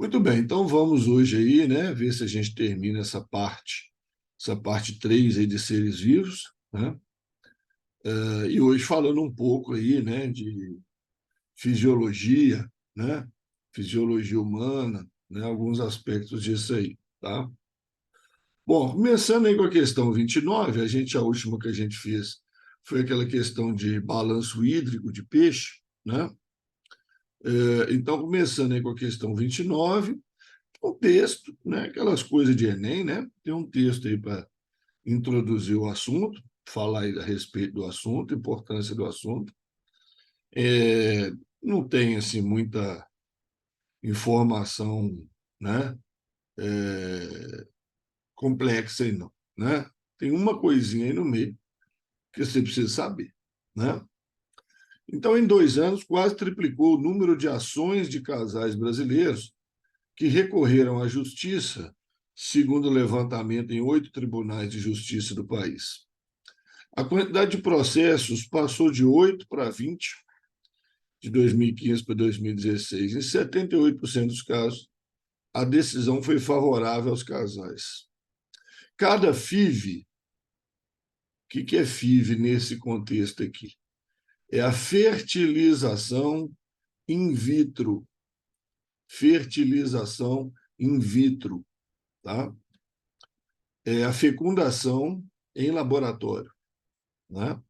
Muito bem, então vamos hoje aí, né, ver se a gente termina essa parte 3 aí de seres vivos, né? E hoje falando um pouco aí, né, de fisiologia, né? Fisiologia humana, né, alguns aspectos disso aí, tá? Bom, começando aí com a questão 29, a última que a gente fez foi aquela questão de balanço hídrico de peixe, né? Então, começando aí com a questão 29, o texto, né? Aquelas coisas de Enem, né? Tem um texto aí para introduzir o assunto, falar aí a respeito do assunto, importância do assunto. É, não tem assim muita informação, né? É, complexa aí não, né? Tem uma coisinha aí no meio que você precisa saber, né? Então, em 2 anos, quase triplicou o número de ações de casais brasileiros que recorreram à justiça, segundo o levantamento em 8 tribunais de justiça do país. A quantidade de processos passou de 8 para 20, de 2015 para 2016. Em 78% dos casos, a decisão foi favorável aos casais. Cada FIV, o que é FIV nesse contexto aqui? É a fertilização in vitro. Fertilização in vitro, tá? É a fecundação em laboratório, né?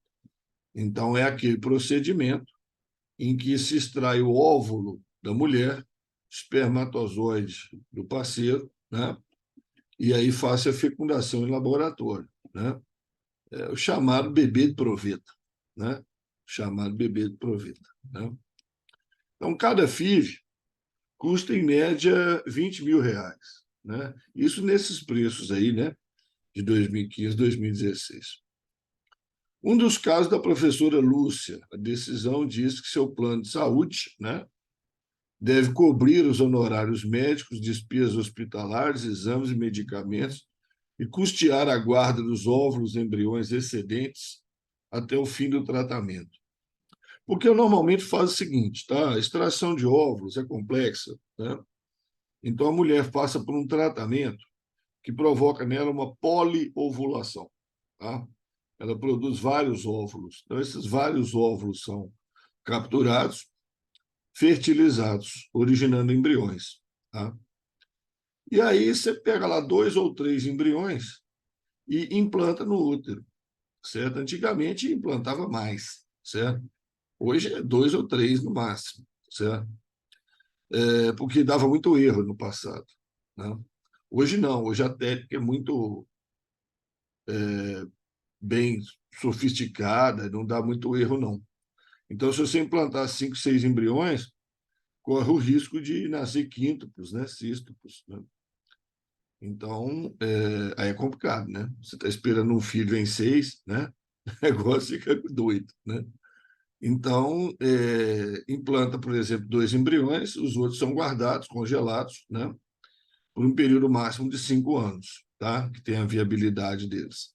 Então, é aquele procedimento em que se extrai o óvulo da mulher, espermatozoide do parceiro, né? E aí faz a fecundação em laboratório, né? É o chamado bebê de proveta, né? O chamado bebê de proveta, né? Então, cada FIV custa, em média, R$ 20.000, né? Isso nesses preços aí, né? De 2015, 2016. Um dos casos da professora Lúcia, a decisão diz que seu plano de saúde, né, deve cobrir os honorários médicos, despesas hospitalares, exames e medicamentos e custear a guarda dos óvulos e embriões excedentes até o fim do tratamento. Porque eu normalmente faço o seguinte, tá? A extração de óvulos é complexa, né? Então a mulher passa por um tratamento que provoca nela uma poliovulação, tá? Ela produz vários óvulos. Então esses vários óvulos são capturados, fertilizados, originando embriões, tá? E aí você pega lá 2 ou 3 embriões e implanta no útero, certo? Antigamente implantava mais, certo? Hoje é 2 ou 3 no máximo, certo? Porque dava muito erro no passado, né? Hoje não, hoje a técnica é muito bem sofisticada, não dá muito erro, não. Então, se você implantar 5, 6 embriões, corre o risco de nascer quíntuplos, né? Cístuplos, né? Então, aí é complicado, né? Você está esperando um filho em 6, né? O negócio fica doido, né? Então, implanta, por exemplo, 2 embriões, os outros são guardados, congelados, né? Por um período máximo de 5 anos, tá? Que tem a viabilidade deles.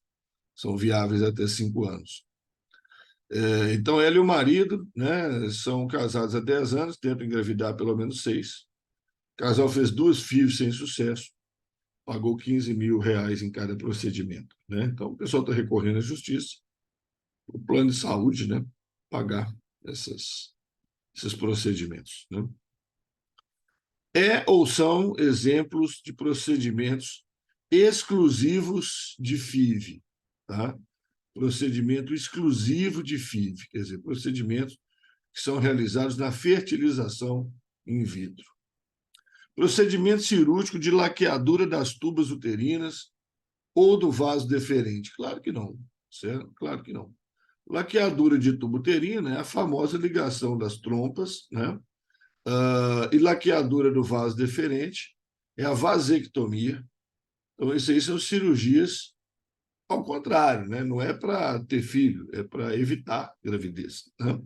São viáveis até 5 anos. Então, ela e o marido, né, são casados há 10 anos, tentam engravidar pelo menos 6. O casal fez 2 filhos sem sucesso, pagou R$ 15.000 em cada procedimento, né? Então, o pessoal está recorrendo à justiça, o plano de saúde, né, pagar esses procedimentos, né? Ou são exemplos de procedimentos exclusivos de FIV, tá? Procedimento exclusivo de FIV, quer dizer, procedimentos que são realizados na fertilização in vitro. Procedimento cirúrgico de laqueadura das tubas uterinas ou do vaso deferente. Claro que não, certo? Claro que não. Laqueadura de tubo uterina é a famosa ligação das trompas, né? E laqueadura do vaso deferente é a vasectomia. Então, isso aí são cirurgias ao contrário, né? Não é para ter filho, é para evitar gravidez, né?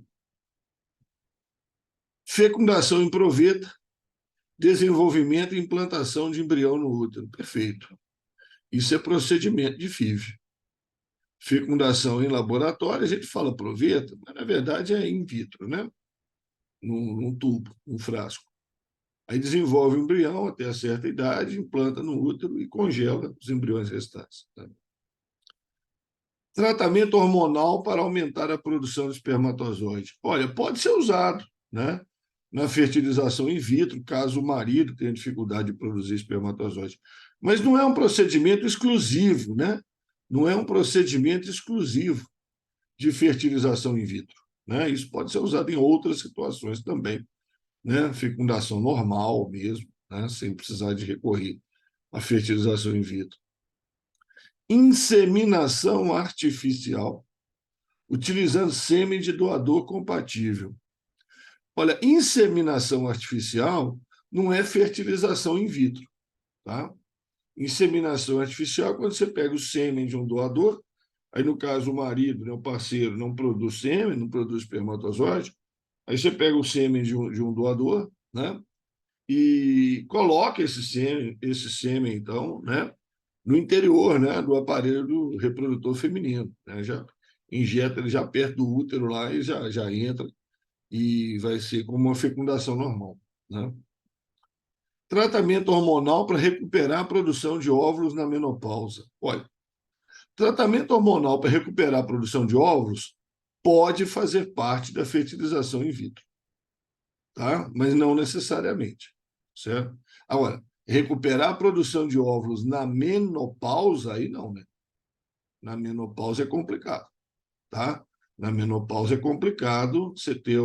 Fecundação em proveta, desenvolvimento e implantação de embrião no útero. Perfeito. Isso é procedimento de FIV. Fecundação em laboratório, a gente fala proveta, mas na verdade é in vitro, né? Num tubo, num frasco. Aí desenvolve o embrião até certa idade, implanta no útero e congela os embriões restantes. Né? Tratamento hormonal para aumentar a produção de espermatozoide. Olha, pode ser usado, né? Na fertilização in vitro, caso o marido tenha dificuldade de produzir espermatozoide. Mas não é um procedimento exclusivo, né? Não é um procedimento exclusivo de fertilização in vitro, né? Isso pode ser usado em outras situações também, né? Fecundação normal mesmo, né? Sem precisar de recorrer à fertilização in vitro. Inseminação artificial, utilizando sêmen de doador compatível. Olha, inseminação artificial não é fertilização in vitro, tá? Inseminação artificial é quando você pega o sêmen de um doador, aí no caso o marido, né, o parceiro, não produz sêmen, não produz espermatozoide, aí você pega o sêmen de um doador, né? E coloca esse sêmen então, né? No interior, né, do aparelho reprodutor feminino, né? Já injeta ele já perto do útero lá e já entra e vai ser como uma fecundação normal, né? Tratamento hormonal para recuperar a produção de óvulos na menopausa. Olha, tratamento hormonal para recuperar a produção de óvulos pode fazer parte da fertilização in vitro, tá? Mas não necessariamente, certo? Agora, recuperar a produção de óvulos na menopausa, aí não, né? Na menopausa é complicado, tá? Na menopausa é complicado você ter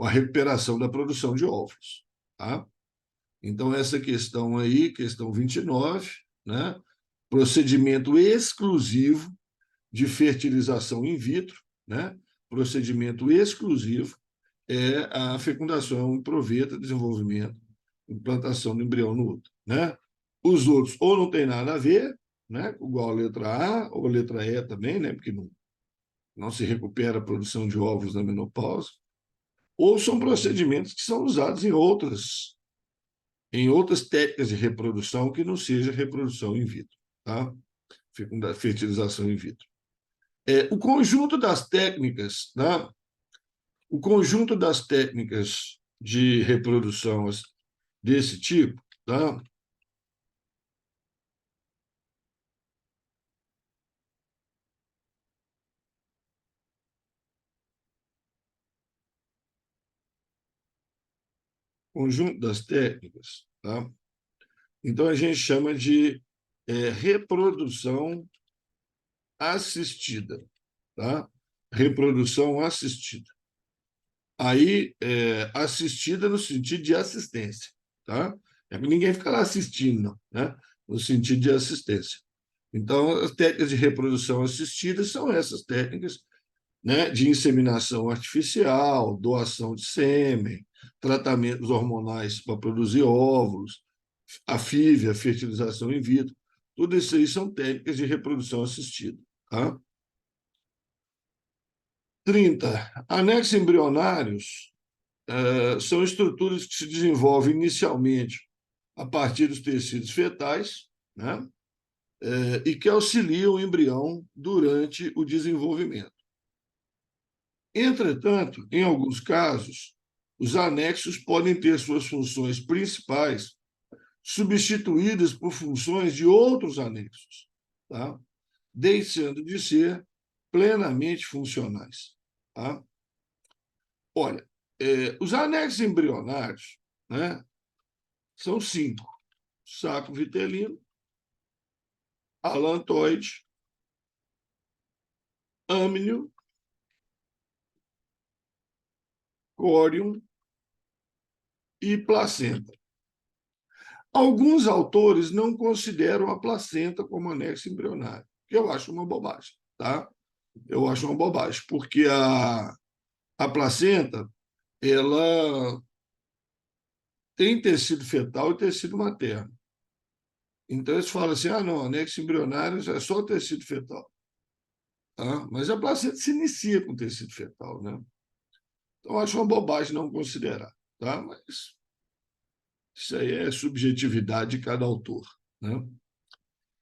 a recuperação da produção de óvulos, tá? Então, essa questão aí, questão 29, né? Procedimento exclusivo de fertilização in vitro, né? Procedimento exclusivo é a fecundação em proveta, desenvolvimento, implantação do embrião no útero, né? Os outros ou não tem nada a ver, né? Igual a letra A ou a letra E também, né? Porque não se recupera a produção de óvulos na menopausa, ou são procedimentos que são usados em outras técnicas de reprodução que não seja reprodução in vitro, tá? Fertilização in vitro. O conjunto das técnicas, né? O conjunto das técnicas de reprodução desse tipo, tá? Conjunto das técnicas, tá? Então a gente chama de reprodução assistida, tá? Reprodução assistida. Aí, assistida no sentido de assistência, tá? Ninguém fica lá assistindo, não, né? No sentido de assistência. Então, as técnicas de reprodução assistida são essas técnicas, né, de inseminação artificial, doação de sêmen, tratamentos hormonais para produzir óvulos, a FIV, a fertilização in vitro, tudo isso aí são técnicas de reprodução assistida, tá? 30. Anexos embrionários são estruturas que se desenvolvem inicialmente a partir dos tecidos fetais, né? E que auxiliam o embrião durante o desenvolvimento. Entretanto, em alguns casos, os anexos podem ter suas funções principais substituídas por funções de outros anexos, tá? Deixando de ser plenamente funcionais. Tá? Olha, os anexos embrionários, né, são 5: saco vitelino, alantoide, âmnio, córium e placenta. Alguns autores não consideram a placenta como anexo embrionário, que eu acho uma bobagem, tá? Eu acho uma bobagem, porque a placenta, ela tem tecido fetal e tecido materno. Então, eles falam assim, não, anexo embrionário é só o tecido fetal. Tá? Mas a placenta se inicia com tecido fetal, né? Então, eu acho uma bobagem não considerar, tá? Mas isso aí é subjetividade de cada autor, né?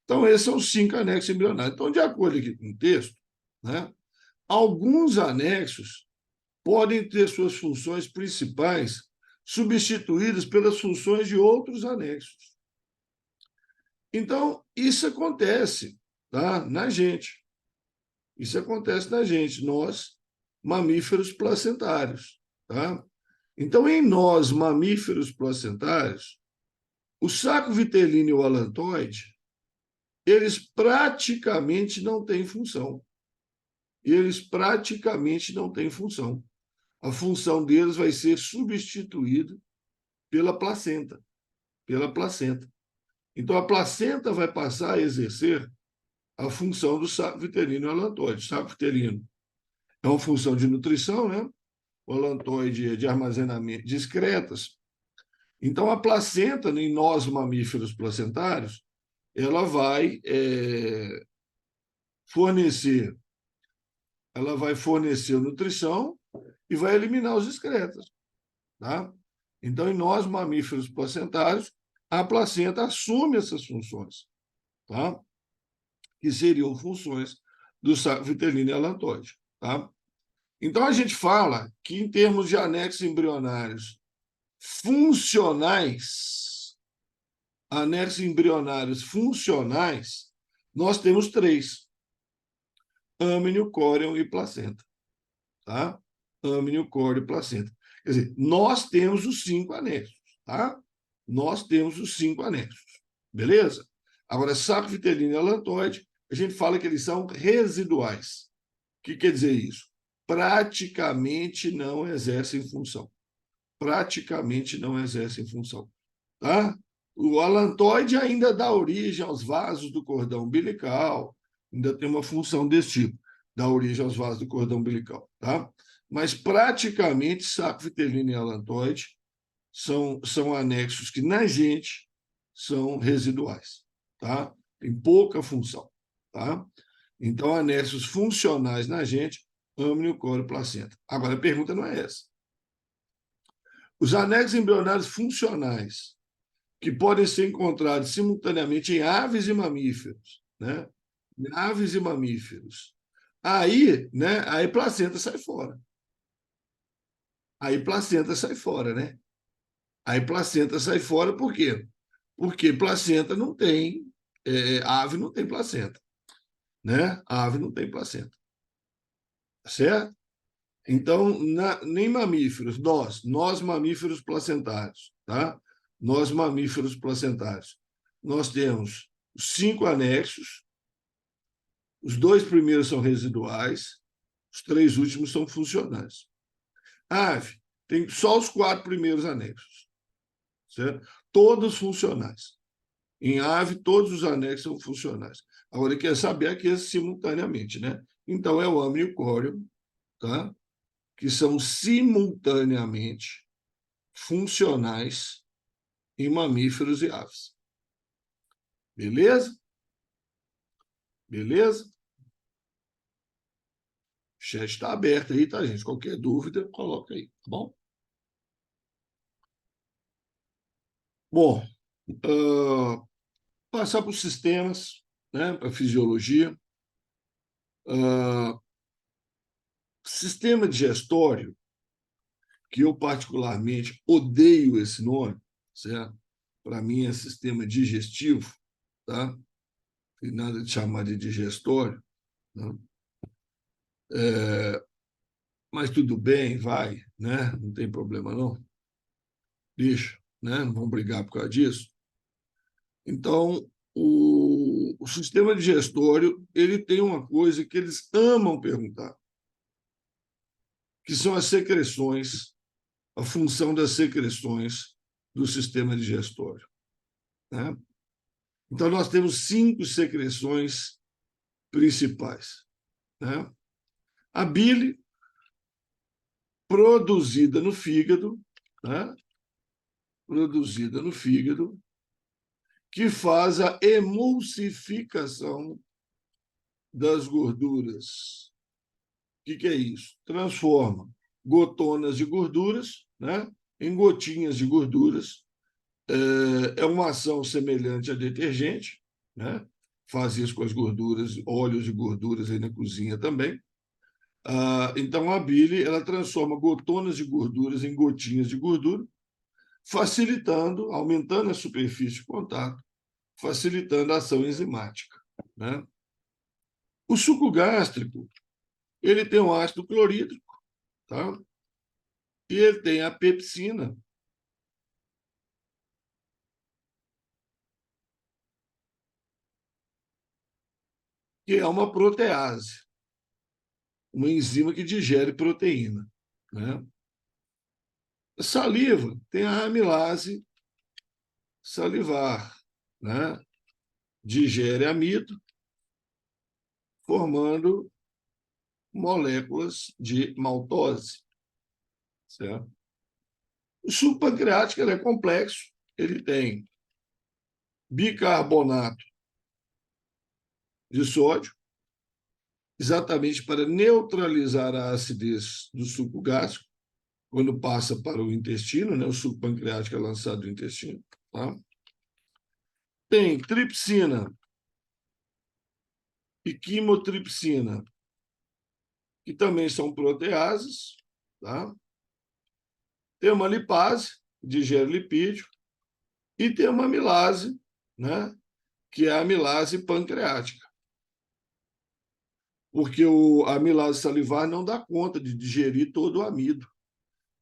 Então, esses são os 5 anexos embrionários. Então, de acordo aqui com o texto, né, alguns anexos podem ter suas funções principais substituídas pelas funções de outros anexos. Então, isso acontece, tá, na gente. Isso acontece na gente, nós, mamíferos placentários. Tá? Então, em nós, mamíferos placentários, o saco vitelino e o alantoide, eles praticamente não têm função. Eles praticamente não têm função. A função deles vai ser substituída pela placenta. Pela placenta. Então, a placenta vai passar a exercer a função do saco vitelino e alantoide. O saco vitelino é uma função de nutrição, né? O alantoide é de armazenamento de excretas. Então, a placenta, em nós mamíferos placentários, ela vai fornecer, nutrição e vai eliminar os excretas. Tá? Então, em nós mamíferos placentários, a placenta assume essas funções, tá? Que seriam funções do saco vitelino e alantoide. Tá? Então, a gente fala que, em termos de anexos embrionários funcionais, nós temos 3: âmnio, córeo e placenta. Tá? Âmnio, córeo e placenta. Quer dizer, nós temos os 5 anexos. Tá? Nós temos os 5 anexos. Beleza? Agora, saco vitelino e alantoide, a gente fala que eles são residuais. O que quer dizer isso? Praticamente não exercem função. Praticamente não exercem função. Tá? O alantoide ainda dá origem aos vasos do cordão umbilical, ainda tem uma função desse tipo, dá origem aos vasos do cordão umbilical. Tá? Mas, praticamente, saco vitelino e alantoide são anexos que, na gente, são residuais. Tá? Tem pouca função. Tá? Então, anexos funcionais na gente, âmnio, córeo e placenta. Agora, a pergunta não é essa. Os anexos embrionários funcionais, que podem ser encontrados simultaneamente em aves e mamíferos, né? Em aves e mamíferos. Aí, né? Aí placenta sai fora. Aí placenta sai fora, né? Aí placenta sai fora por quê? Porque placenta não tem, ave não tem placenta, né? A ave não tem placenta, certo? Então, nem mamíferos, nós mamíferos placentários, tá? Nós mamíferos placentários, nós temos 5 anexos, os 2 primeiros são residuais, os 3 últimos são funcionais. A ave tem só os 4 primeiros anexos, certo? Todos funcionais. Em ave, todos os anexos são funcionais. Agora, ele quer saber aqui simultaneamente, né? Então, é o âmnio e o córeo, tá? Que são simultaneamente funcionais em mamíferos e aves. Beleza? Beleza? O chat está aberto aí, tá, gente? Qualquer dúvida, coloca aí, tá bom? Bom, passar para os sistemas, né, para a fisiologia. Sistema digestório, que eu particularmente odeio esse nome, certo? Para mim é sistema digestivo, tá? Tem nada de chamar de digestório, né? Mas tudo bem, vai, né? Não tem problema não. Deixa, né? Não vamos brigar por causa disso. Então, o sistema digestório, ele tem uma coisa que eles amam perguntar, que são as secreções, a função das secreções do sistema digestório, né? Então, nós temos 5 secreções principais, né? A bile, produzida no fígado, né? Produzida no fígado, que faz a emulsificação das gorduras. O que é isso? Transforma gotonas de gorduras, né, em gotinhas de gorduras. É uma ação semelhante a detergente, né? Faz isso com as gorduras, óleos e gorduras aí na cozinha também. Então, a bile ela transforma gotonas de gorduras em gotinhas de gordura facilitando, aumentando a superfície de contato, facilitando a ação enzimática, né? O suco gástrico, ele tem um ácido clorídrico, tá? E ele tem a pepsina, que é uma protease, uma enzima que digere proteína, né? A saliva tem a amilase salivar, né? Digere amido, formando moléculas de maltose, certo? O suco pancreático ele é complexo, ele tem bicarbonato de sódio, exatamente para neutralizar a acidez do suco gástrico, quando passa para o intestino, né? O suco pancreático é lançado do intestino. Tá? Tem tripsina e quimotripsina, que também são proteases. Tá? Tem uma lipase, que digere lipídio, e tem uma amilase, né? Que é a amilase pancreática. Porque a amilase salivar não dá conta de digerir todo o amido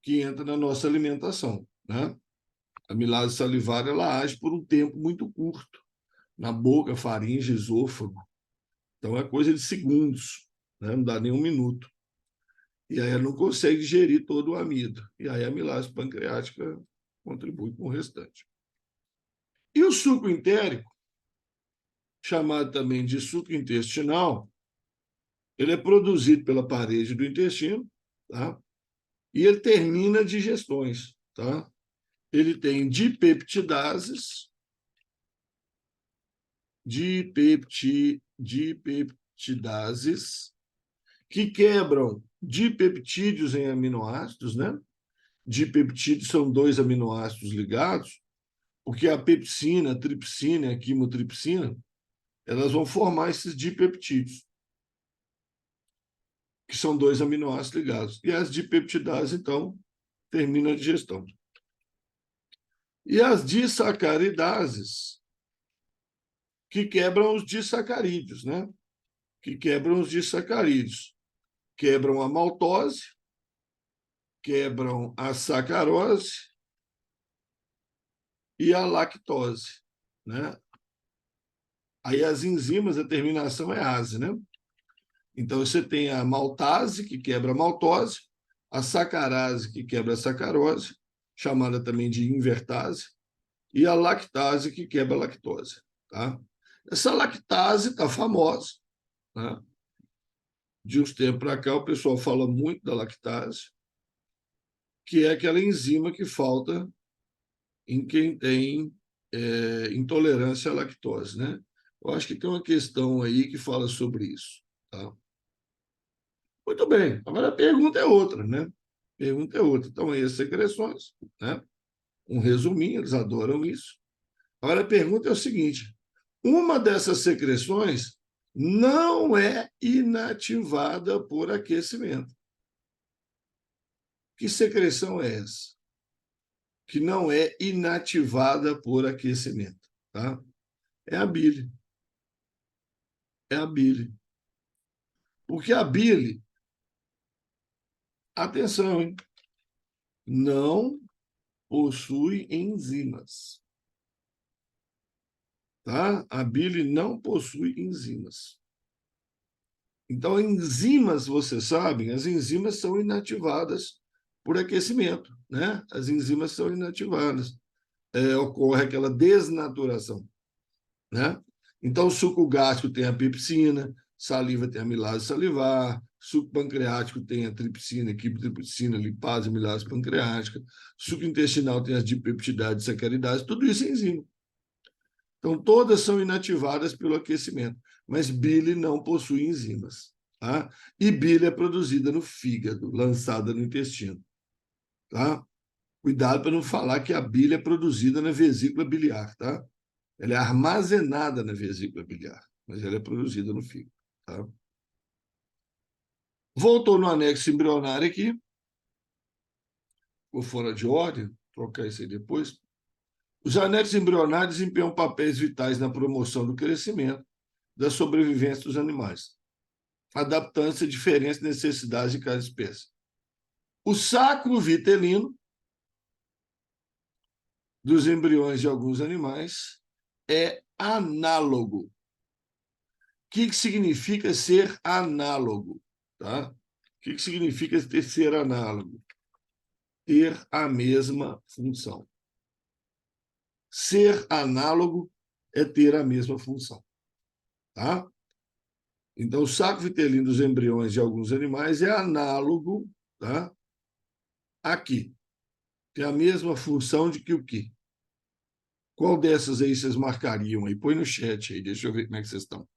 que entra na nossa alimentação, né? A amilase salivar ela age por um tempo muito curto na boca, faringe, esôfago. Então é coisa de segundos, né? Não dá nem um minuto. E aí ela não consegue digerir todo o amido. E aí a amilase pancreática contribui com o restante. E o suco entérico, chamado também de suco intestinal, ele é produzido pela parede do intestino, tá? E ele termina digestões, tá? Ele tem dipeptidases, dipeptidases, que quebram dipeptídeos em aminoácidos, né? Dipeptídeos são dois aminoácidos ligados, porque a pepsina, a tripsina e a quimotripsina, elas vão formar esses dipeptídeos, que são dois aminoácidos ligados. E as dipeptidases, então, terminam a digestão. E as disacaridases, que quebram os disacarídeos, né? Que quebram os disacarídeos. Quebram a maltose, quebram a sacarose e a lactose, né? Aí as enzimas, a terminação é ase, né? Então você tem a maltase, que quebra a maltose, a sacarase, que quebra a sacarose, chamada também de invertase, e a lactase, que quebra a lactose, tá? Essa lactase está famosa, né? De uns tempos para cá, o pessoal fala muito da lactase, que é aquela enzima que falta em quem tem intolerância à lactose, né? Eu acho que tem uma questão aí que fala sobre isso, tá? Muito bem. Agora a pergunta é outra, né? Pergunta é outra. Então, aí as secreções, né? Um resuminho, eles adoram isso. Agora a pergunta é o seguinte: uma dessas secreções não é inativada por aquecimento. Que secreção é essa? Que não é inativada por aquecimento, tá? É a bile. É a bile. Porque a bile, atenção, hein? Não possui enzimas, tá? A bile não possui enzimas. Então, enzimas, você sabe, as enzimas são inativadas por aquecimento, né? As enzimas são inativadas. Ocorre aquela desnaturação, né? Então, o suco gástrico tem a pepsina, saliva tem a amilase salivar, suco pancreático tem a tripsina, quimotripsina, lipase, amilase pancreática, suco intestinal tem as dipeptidases, sacaridases, tudo isso é enzima. Então, todas são inativadas pelo aquecimento, mas bile não possui enzimas. Tá? E bile é produzida no fígado, lançada no intestino. Tá? Cuidado para não falar que a bile é produzida na vesícula biliar. Tá? Ela é armazenada na vesícula biliar, mas ela é produzida no fígado. Tá? Voltou no anexo embrionário aqui, ficou fora de ordem. trocar isso aí depois. Os anéis embrionários desempenham papéis vitais na promoção do crescimento, da sobrevivência dos animais, adaptando-se a diferentes necessidades de cada espécie. O sacro vitelino dos embriões de alguns animais é análogo. O que significa ser análogo? Tá? O que significa ser análogo? Ter a mesma função. Ser análogo é ter a mesma função. Tá? Então, o saco vitelino dos embriões de alguns animais é análogo, tá? Aqui. Tem a mesma função de que o quê? Qual dessas aí vocês marcariam aí? Põe no chat aí, deixa eu ver como é que vocês estão.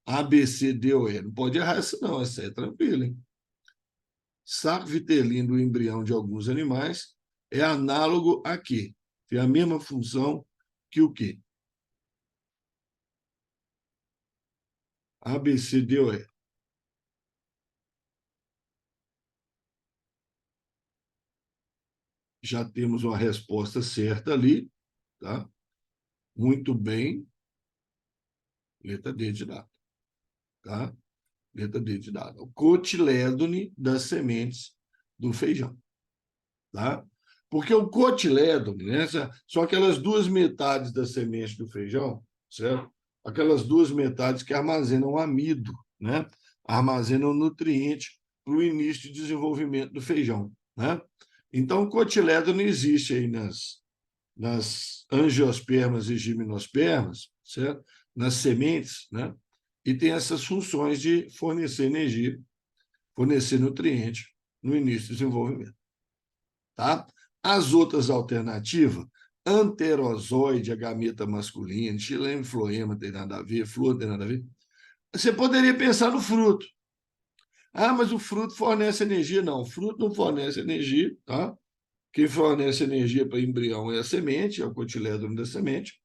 A, B, C, D ou E. Não pode errar essa não, essa é tranquila, hein? Saco vitelino do embrião de alguns animais é análogo a quê? Tem a mesma função que o quê? A, B, C, D ou E. Já temos uma resposta certa ali, tá? Muito bem. Letra D de dado, tá? Letra D de dado. O cotilédone das sementes do feijão, tá? Porque o cotilédone, né, são aquelas duas metades da semente do feijão, certo? Aquelas duas metades que armazenam amido, né? Armazenam nutriente para o início de desenvolvimento do feijão, né? Então, o cotilédone existe aí nas angiospermas e gimnospermas, certo? Nas sementes, né? E tem essas funções de fornecer energia, fornecer nutriente no início do desenvolvimento. Tá? As outras alternativas, anterozoide, a gameta masculina, xilema, floema, tem nada a ver, flor tem nada a ver. Você poderia pensar no fruto. Ah, mas o fruto fornece energia. Não, o fruto não fornece energia, tá? Quem fornece energia para embrião é a semente, é o cotilédone da semente.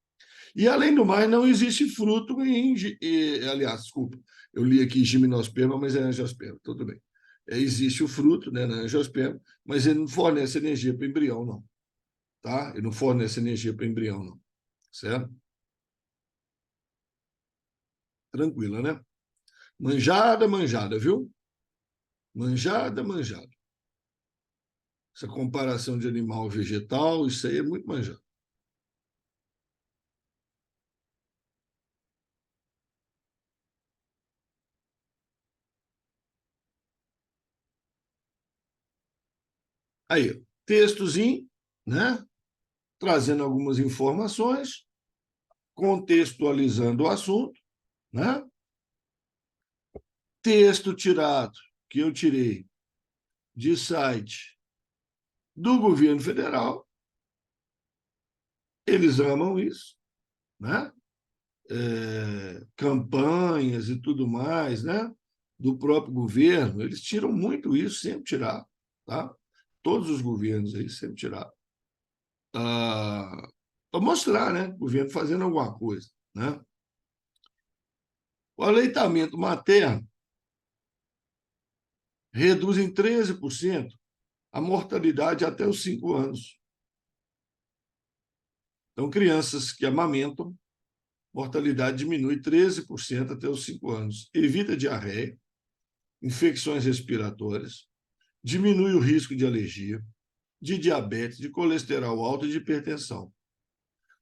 E, além do mais, não existe fruto aliás, desculpa, eu li aqui gimnosperma, mas é angiosperma, tudo bem. Existe o fruto, né, na angiosperma, mas ele não fornece energia para o embrião, não. Tá? Ele não fornece energia para o embrião, não. Certo? Tranquila, né? Manjada, manjada, viu? Manjada, manjada. Essa comparação de animal vegetal, isso aí é muito manjado. Aí, textozinho, né? Trazendo algumas informações, contextualizando o assunto, né? Texto tirado, que eu tirei de site do governo federal, eles amam isso, né? Campanhas e tudo mais, né? Do próprio governo, eles tiram muito isso, sempre tiraram, tá? Todos os governos aí sempre tiraram. Para mostrar, né? O governo fazendo alguma coisa, né? O aleitamento materno reduz em 13% a mortalidade até os 5 anos. Então, crianças que amamentam, mortalidade diminui 13% até os 5 anos. Evita diarreia, infecções respiratórias, diminui o risco de alergia, de diabetes, de colesterol alto e de hipertensão.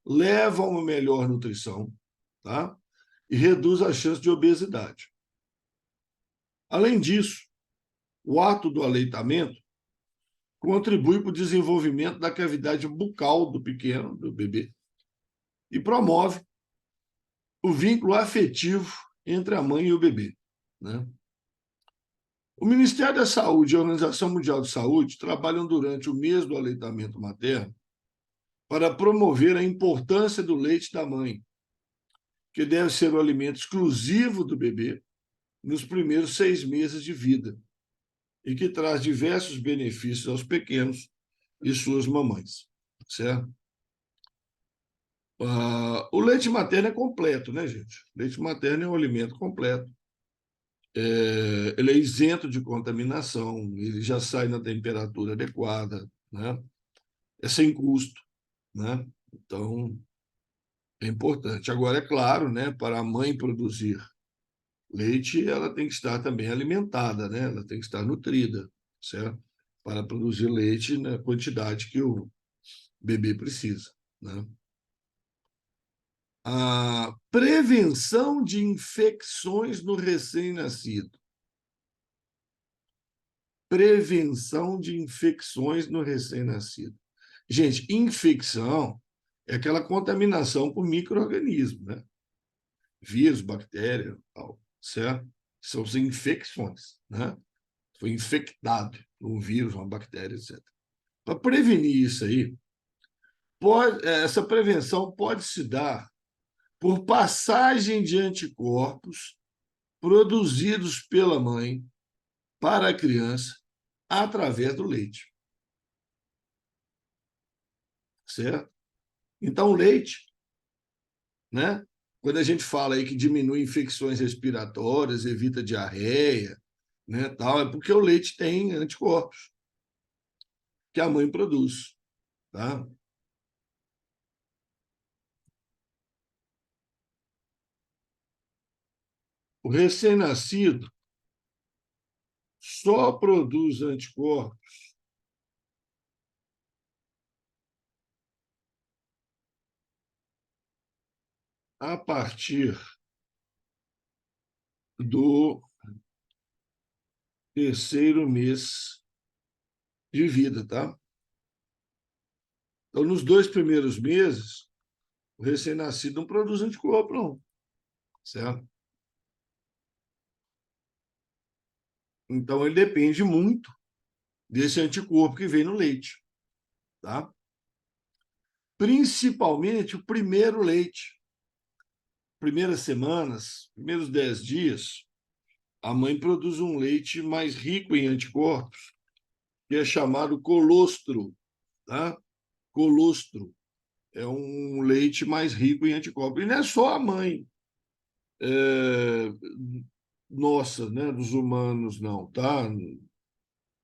Leva a uma melhor nutrição, tá? E reduz a chance de obesidade. Além disso, o ato do aleitamento contribui para o desenvolvimento da cavidade bucal do pequeno, do bebê, e promove o vínculo afetivo entre a mãe e o bebê, né? O Ministério da Saúde e a Organização Mundial de Saúde trabalham durante o mês do aleitamento materno para promover a importância do leite da mãe, que deve ser o alimento exclusivo do bebê nos primeiros 6 meses de vida e que traz diversos benefícios aos pequenos e suas mamães, certo? O leite materno é completo, né, gente? O leite materno é um alimento completo. Ele é isento de contaminação, ele já sai na temperatura adequada, né? é sem custo, né? Então, é importante. Agora, é claro, né, para a mãe produzir leite, ela tem que estar também alimentada, né? Ela tem que estar nutrida, certo? Para produzir leite na quantidade que o bebê precisa, né? A prevenção de infecções no recém-nascido. Prevenção de infecções no recém-nascido. Gente, infecção é aquela contaminação por micro-organismo, né? Vírus, bactéria, tal, certo? São as infecções, né? Foi infectado por um vírus, uma bactéria, etc. Para prevenir isso aí, essa prevenção pode se dar por passagem de anticorpos produzidos pela mãe para a criança através do leite, certo? Então, o leite, né? Quando a gente fala aí que diminui infecções respiratórias, evita diarreia, né, tal, é porque o leite tem anticorpos que a mãe produz, tá? O recém-nascido só produz anticorpos a partir do terceiro mês de vida, tá? Então, nos 2 primeiros meses, o recém-nascido não produz anticorpo, não, certo? Então, ele depende muito desse anticorpo que vem no leite, tá? Principalmente o primeiro leite. Primeiras semanas, primeiros 10 dias, a mãe produz um leite mais rico em anticorpos, que é chamado colostro, tá? Colostro é um leite mais rico em anticorpos. E não é só a mãe nossa, né, dos humanos, não, tá?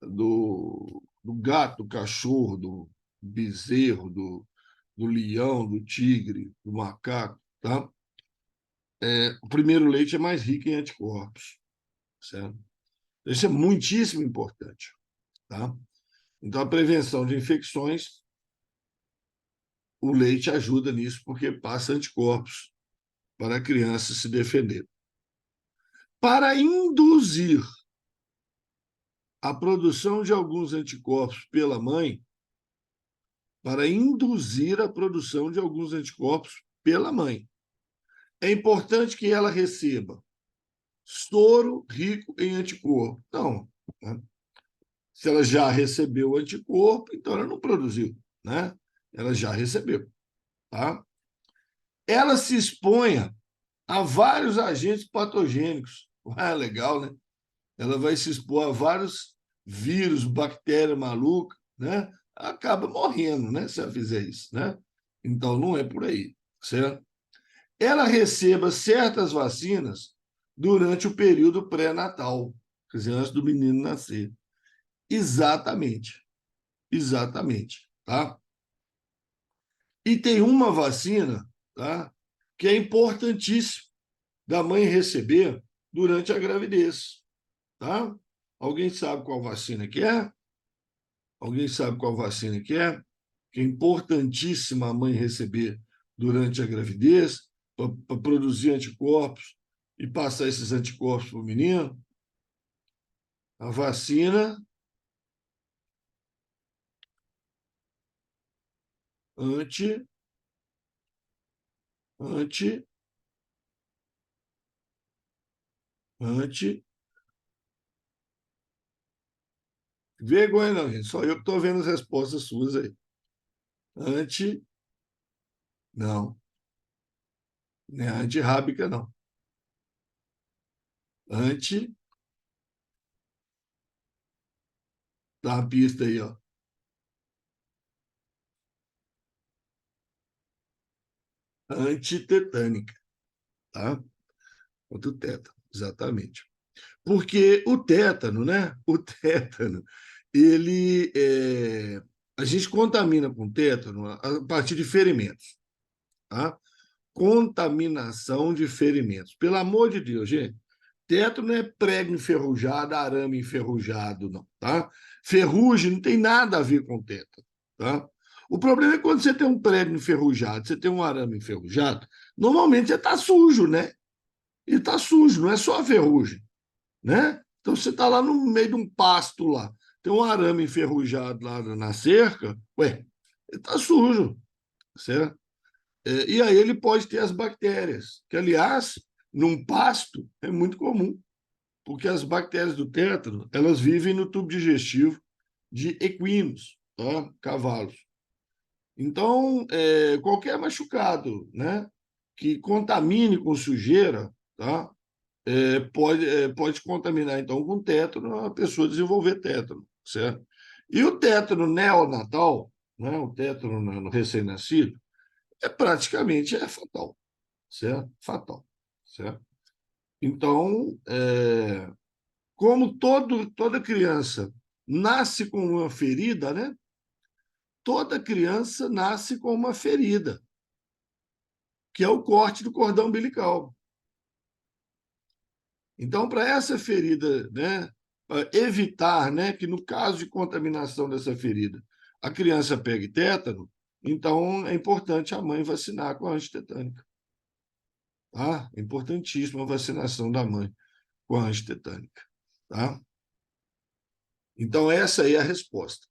Do gato, do cachorro, do bezerro, do leão, do tigre, do macaco, tá? O primeiro leite é mais rico em anticorpos, certo? Isso é muitíssimo importante, tá? Então, a prevenção de infecções, o leite ajuda nisso, porque passa anticorpos para a criança se defender. Para induzir a produção de alguns anticorpos pela mãe, para induzir a produção de alguns anticorpos pela mãe, é importante que ela receba soro rico em anticorpo. Não, né? Se ela já recebeu o anticorpo, então ela não produziu, né? Ela já recebeu, tá? Ela se exponha a vários agentes patogênicos. Ah, legal, né? Ela vai se expor a vários vírus, bactéria maluca, né? Acaba morrendo, né? Se ela fizer isso, né? Então não é por aí, certo? Ela receba certas vacinas durante o período pré-natal, quer dizer, antes do menino nascer. Exatamente, exatamente, tá? E tem uma vacina, tá? Que é importantíssima da mãe receber durante a gravidez, tá? Alguém sabe qual vacina que é? Alguém sabe qual vacina que é? Que é importantíssima a mãe receber durante a gravidez para produzir anticorpos e passar esses anticorpos para o menino? A vacina anti, anti, anti. Vergonha não, gente. Só eu que estou vendo as respostas suas aí. Anti, não. Não é antirrábica, não. Anti, dá uma pista aí, ó. Antitetânica, tá? Contra o tétano, exatamente. Porque o tétano, né? O tétano, ele é... A gente contamina com tétano a partir de ferimentos, tá? Contaminação de ferimentos. Pelo amor de Deus, gente. Tétano não é prego enferrujado, arame enferrujado, não, tá? Ferrugem não tem nada a ver com tétano, tá? O problema é quando você tem um prego enferrujado, você tem um arame enferrujado, normalmente você está sujo, né? E está sujo, não é só a ferrugem, né? Então você está lá no meio de um pasto lá, tem um arame enferrujado lá na cerca, ué, ele está sujo, certo? E aí ele pode ter as bactérias, que, aliás, num pasto é muito comum, porque as bactérias do tétano, elas vivem no tubo digestivo de equinos, tá? Cavalos. Então, qualquer machucado, né, que contamine com sujeira, tá? Pode contaminar, então, com tétano, a pessoa desenvolver tétano, certo? E o tétano neonatal, né, o tétano no recém-nascido, praticamente fatal, certo? Fatal, certo? Então, como toda criança nasce com uma ferida, né? Toda criança nasce com uma ferida, que é o corte do cordão umbilical. Então, para essa ferida, né, evitar, né, que no caso de contaminação dessa ferida, a criança pegue tétano, então é importante a mãe vacinar com a antitetânica. Tá? É importantíssima a vacinação da mãe com a antitetânica. Tá? Então, essa aí é a resposta.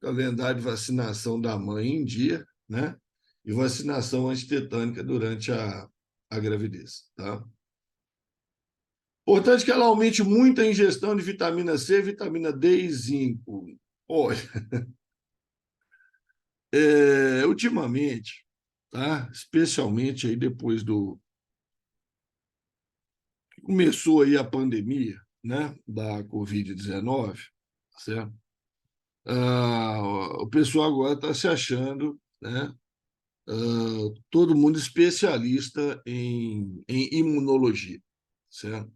Calendário de vacinação da mãe em dia, né? E vacinação antitetânica durante a gravidez. Tá? Importante que ela aumente muito a ingestão de vitamina C, vitamina D e zinco. Olha, ultimamente, tá? Especialmente aí depois do começou aí a pandemia, né, da Covid-19, certo? O pessoal agora está se achando, né, todo mundo especialista em imunologia, certo?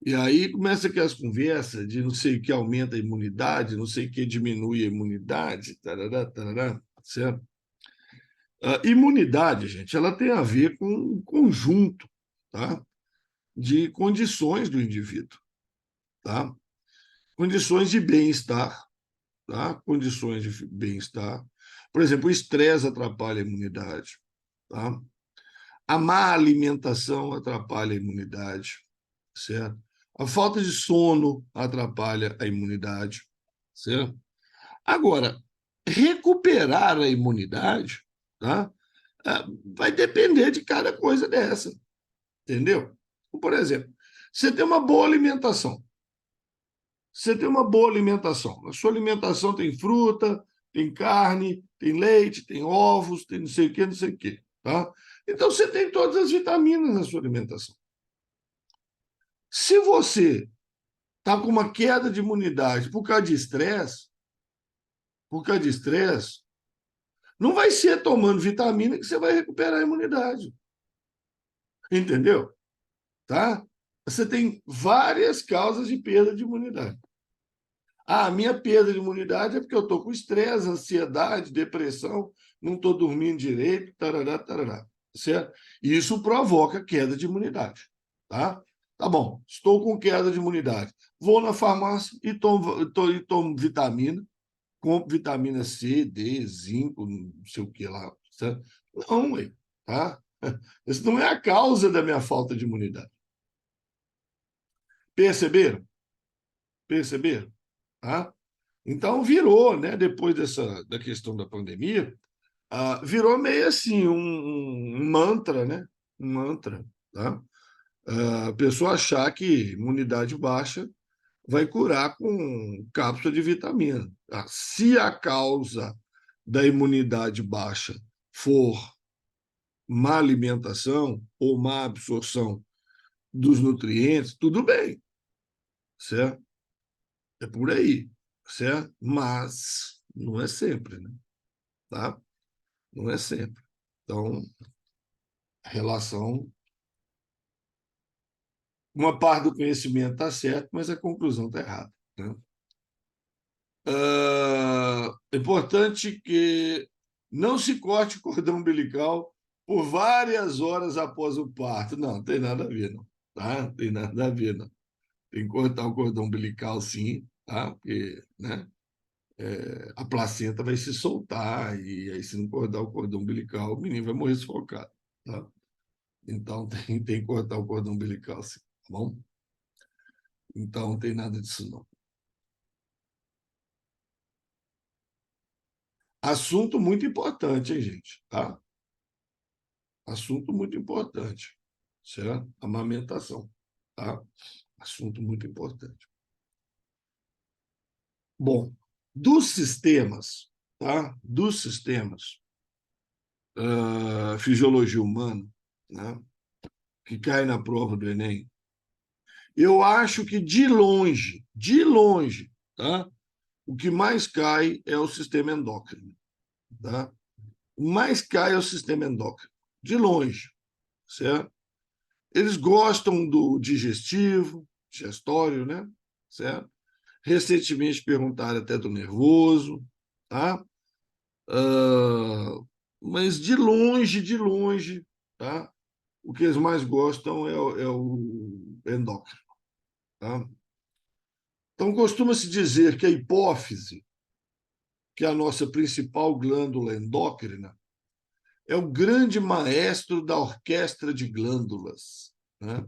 E aí começa aquelas conversas de não sei o que aumenta a imunidade, não sei o que diminui a imunidade, tarará, tarará, certo? A imunidade, gente, ela tem a ver com um conjunto, tá, de condições do indivíduo, tá? Condições de bem-estar, tá? Condições de bem-estar. Por exemplo, o estresse atrapalha a imunidade, tá? A má alimentação atrapalha a imunidade, certo? A falta de sono atrapalha a imunidade, certo? Agora, recuperar a imunidade, tá? Vai depender de cada coisa dessa, entendeu? Por exemplo, você tem uma boa alimentação, você tem uma boa alimentação. Na sua alimentação tem fruta, tem carne, tem leite, tem ovos, tem não sei o que, não sei o que, tá? Então você tem todas as vitaminas na sua alimentação. Se você está com uma queda de imunidade por causa de estresse, não vai ser tomando vitamina que você vai recuperar a imunidade. Entendeu? Tá? Você tem várias causas de perda de imunidade. A minha perda de imunidade é porque eu estou com estresse, ansiedade, depressão, não estou dormindo direito, tarará, tarará, certo? E isso provoca queda de imunidade, tá? Tá bom, estou com queda de imunidade. Vou na farmácia e tomo vitamina, compro vitamina C, D, zinco, não sei o que lá, certo? Não, ué, tá? Isso não é a causa da minha falta de imunidade. Perceberam? Perceberam? Tá? Então virou, né, depois da questão da pandemia, virou meio assim um mantra, né? Um mantra, tá? A pessoa achar que imunidade baixa vai curar com cápsula de vitamina. Tá? Se a causa da imunidade baixa for má alimentação ou má absorção dos nutrientes, tudo bem, certo? É por aí, certo? Mas não é sempre, né? Tá? Não é sempre. Então, a relação, uma parte do conhecimento está certo, mas a conclusão está errada, né? É importante que não se corte o cordão umbilical por várias horas após o parto. Não, tem nada a ver, não. Tá? Tem nada a ver, não. Tem que cortar o cordão umbilical, sim, tá? Porque, né, a placenta vai se soltar e aí, se não cortar o cordão umbilical, o menino vai morrer sufocado, tá? Então, tem que cortar o cordão umbilical, sim, tá bom? Então, não tem nada disso, não. Assunto muito importante, hein, gente? Tá? Assunto muito importante, certo? Amamentação, tá? Assunto muito importante. Bom, dos sistemas, tá? Dos sistemas, fisiologia humana, né? Que cai na prova do Enem, eu acho que de longe, tá? O que mais cai é o sistema endócrino, tá? O mais cai é o sistema endócrino, de longe, certo? Eles gostam do digestivo, digestório, né? Certo? Recentemente perguntaram até do nervoso, tá? Ah, mas de longe, tá? O que eles mais gostam é o endócrino, tá? Então, costuma-se dizer que a hipófise, que é a nossa principal glândula endócrina, é o grande maestro da orquestra de glândulas, né?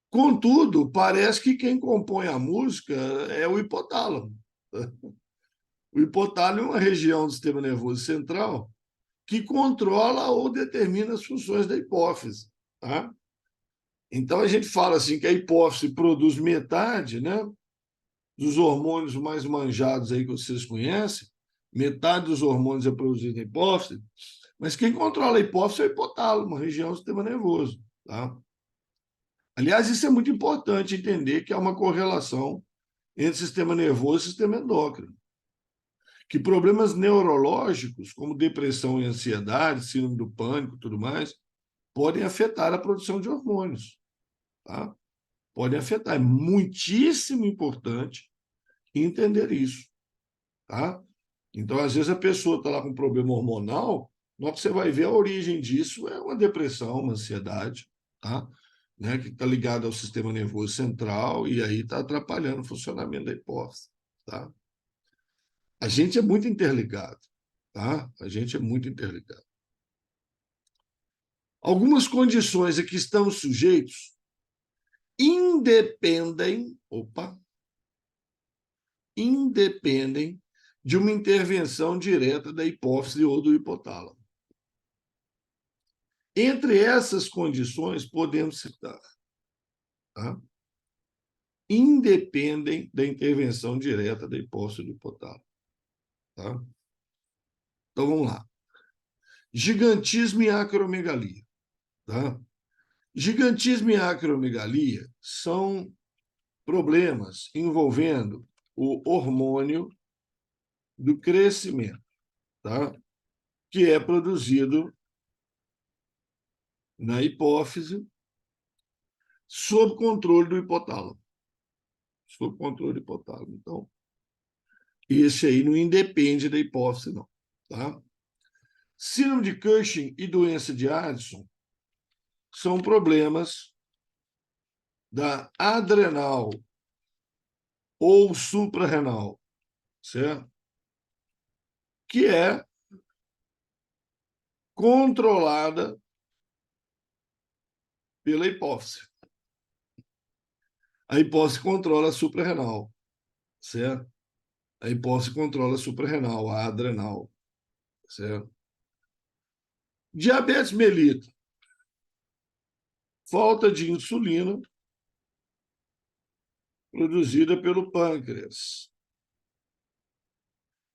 Contudo, parece que quem compõe a música é o hipotálamo. O hipotálamo é uma região do sistema nervoso central que controla ou determina as funções da hipófise. Tá? Então, a gente fala assim que a hipófise produz metade, né, dos hormônios mais manjados aí que vocês conhecem, metade dos hormônios é produzido na hipófise, mas quem controla a hipófise é o hipotálamo, uma região do sistema nervoso. Tá? Aliás, isso é muito importante entender que há uma correlação entre sistema nervoso e sistema endócrino. Que problemas neurológicos, como depressão e ansiedade, síndrome do pânico e tudo mais, podem afetar a produção de hormônios. Tá? Podem afetar. É muitíssimo importante entender isso. Tá? Então, às vezes, a pessoa está lá com um problema hormonal, na hora que você vai ver a origem disso é uma depressão, uma ansiedade, tá? Né? Que está ligada ao sistema nervoso central e aí está atrapalhando o funcionamento da hipófise. Tá? A gente é muito interligado, tá? A gente é muito interligado. Algumas condições a que estamos sujeitos opa, independem de uma intervenção direta da hipófise ou do hipotálamo. Entre essas condições, podemos citar, tá? Independem da intervenção direta da hipófise e do hipotálamo. Tá? Então, vamos lá. Gigantismo e acromegalia. Tá? Gigantismo e acromegalia são problemas envolvendo o hormônio do crescimento, tá? Que é produzido na hipófise sob controle do hipotálamo. Sob controle do hipotálamo. Então, esse aí não independe da hipófise, não. Tá? Síndrome de Cushing e doença de Addison são problemas da adrenal ou suprarrenal, certo? Que é controlada pela hipófise. A hipófise controla a suprarrenal, certo? A hipófise controla a suprarrenal, a adrenal, certo? Diabetes mellitus, falta de insulina produzida pelo pâncreas,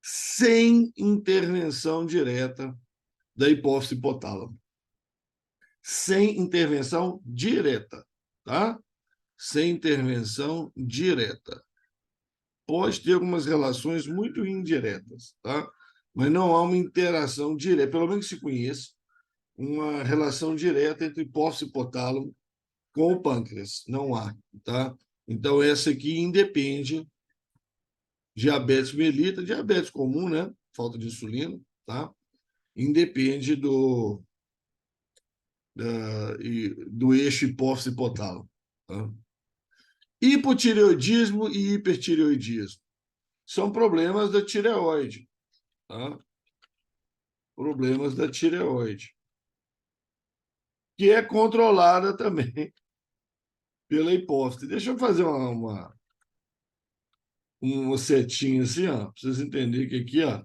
sem intervenção direta da hipófise hipotálamo. Sem intervenção direta, tá? Sem intervenção direta. Pode ter algumas relações muito indiretas, tá? Mas não há uma interação direta, pelo menos que se conheça, uma relação direta entre hipófise e hipotálamo com o pâncreas. Não há, tá? Então, essa aqui independe diabetes mellitus, diabetes comum, né? Falta de insulina, tá? Independe do eixo hipófise-hipotálamo. Tá? Hipotireoidismo e hipertireoidismo são problemas da tireoide. Tá? Problemas da tireoide, que é controlada também pela hipófise. Deixa eu fazer uma setinha assim, ó, para vocês entenderem que aqui ó,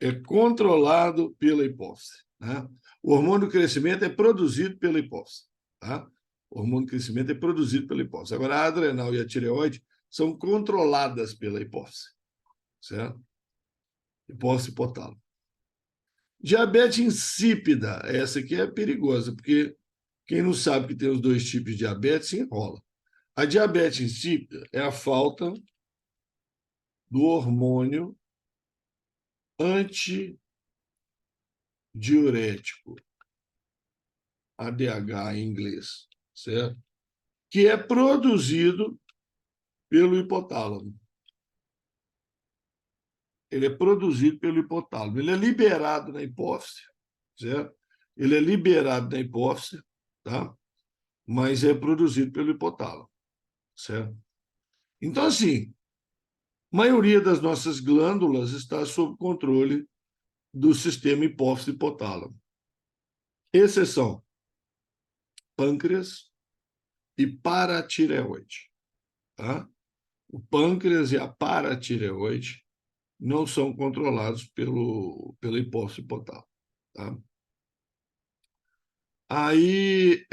é controlado pela hipófise. Né? O hormônio do crescimento é produzido pela hipófise. Tá? O hormônio do crescimento é produzido pela hipófise. Agora, a adrenal e a tireoide são controladas pela hipófise. Certo? Hipófise hipotálamo. Diabetes insípida, essa aqui é perigosa, porque quem não sabe que tem os dois tipos de diabetes se enrola. A diabetes insípida é a falta do hormônio antidiurético, ADH em inglês, certo? Que é produzido pelo hipotálamo. Ele é produzido pelo hipotálamo. Ele é liberado na hipófise, certo? Ele é liberado na hipófise, tá? Mas é produzido pelo hipotálamo, certo? Então, assim, a maioria das nossas glândulas está sob controle do sistema hipófise-hipotálamo. Exceção: pâncreas e paratireoide. Tá? O pâncreas e a paratireoide não são controlados pela hipófise hipotálamo. Tá? Aí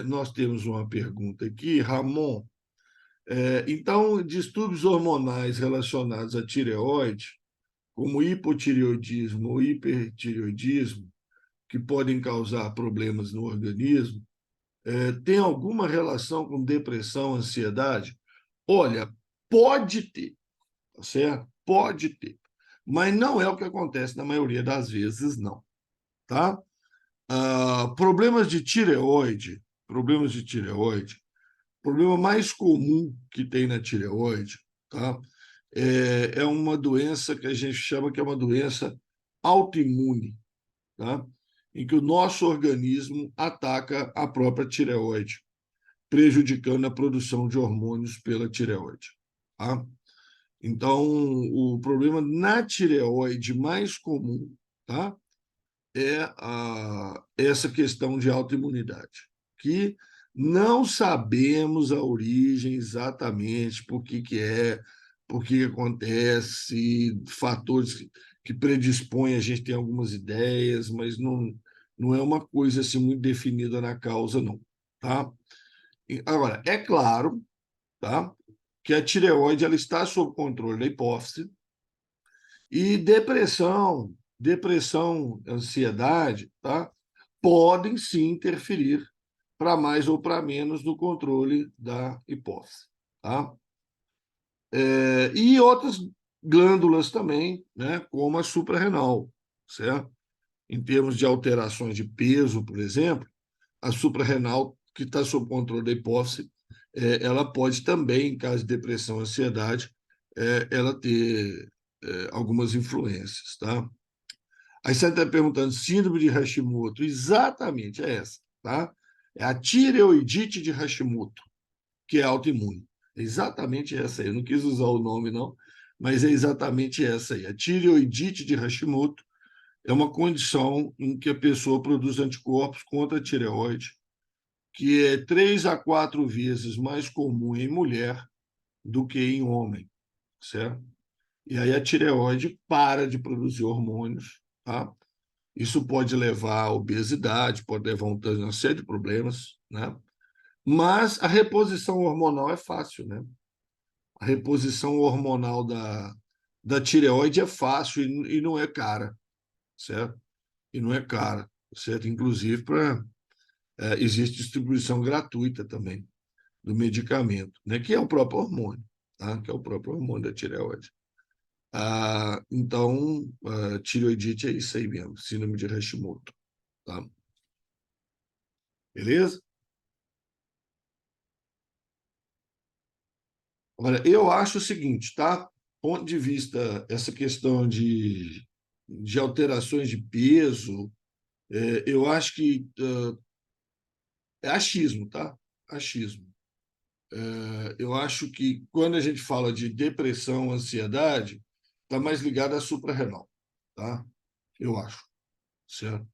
nós temos uma pergunta aqui, Ramon. Então, distúrbios hormonais relacionados à tireoide, como hipotireoidismo ou hipertireoidismo, que podem causar problemas no organismo, tem alguma relação com depressão, ansiedade? Olha, pode ter, tá certo? Pode ter, mas não é o que acontece na maioria das vezes, não, tá? Problemas de tireoide, o problema mais comum que tem na tireoide, tá? É uma doença que a gente chama que é uma doença autoimune, tá? Em que o nosso organismo ataca a própria tireoide, prejudicando a produção de hormônios pela tireoide. Tá? Então, o problema na tireoide mais comum, tá? Essa questão de autoimunidade, que não sabemos a origem exatamente, por que acontece, fatores que predispõem a gente tem algumas ideias, mas não é uma coisa assim muito definida na causa, não. Tá? Agora, é claro, tá, que a tireoide ela está sob controle da hipófise e depressão, ansiedade, tá, podem sim interferir para mais ou para menos no controle da hipófise. Tá? E outras glândulas também, né, como a suprarrenal, certo? Em termos de alterações de peso, por exemplo, a suprarrenal, que está sob controle da hipófise, ela pode também, em caso de depressão e ansiedade, ela ter algumas influências, tá? Aí você está perguntando, síndrome de Hashimoto, exatamente é essa, tá? É a tireoidite de Hashimoto, que é autoimune. É exatamente essa aí, eu não quis usar o nome, não, mas é exatamente essa aí. A tireoidite de Hashimoto é uma condição em que a pessoa produz anticorpos contra a tireoide, que é 3 a 4 vezes mais comum em mulher do que em homem, certo? E aí a tireoide para de produzir hormônios, tá? Isso pode levar à obesidade, pode levar a uma série de problemas, né? Mas a reposição hormonal é fácil, né? A reposição hormonal da tireoide é fácil e não é cara, certo? E não é cara, certo? Inclusive, existe distribuição gratuita também do medicamento, né? Que é o próprio hormônio, tá? Que é o próprio hormônio da tireoide. Então, a tireoidite é isso aí mesmo, síndrome de Hashimoto, tá? Beleza? Olha, eu acho o seguinte, tá? ponto de vista, essa questão de alterações de peso, eu acho que é achismo, tá? Achismo. Eu acho que quando a gente fala de depressão, ansiedade, está mais ligado à suprarrenal, tá? Eu acho, certo?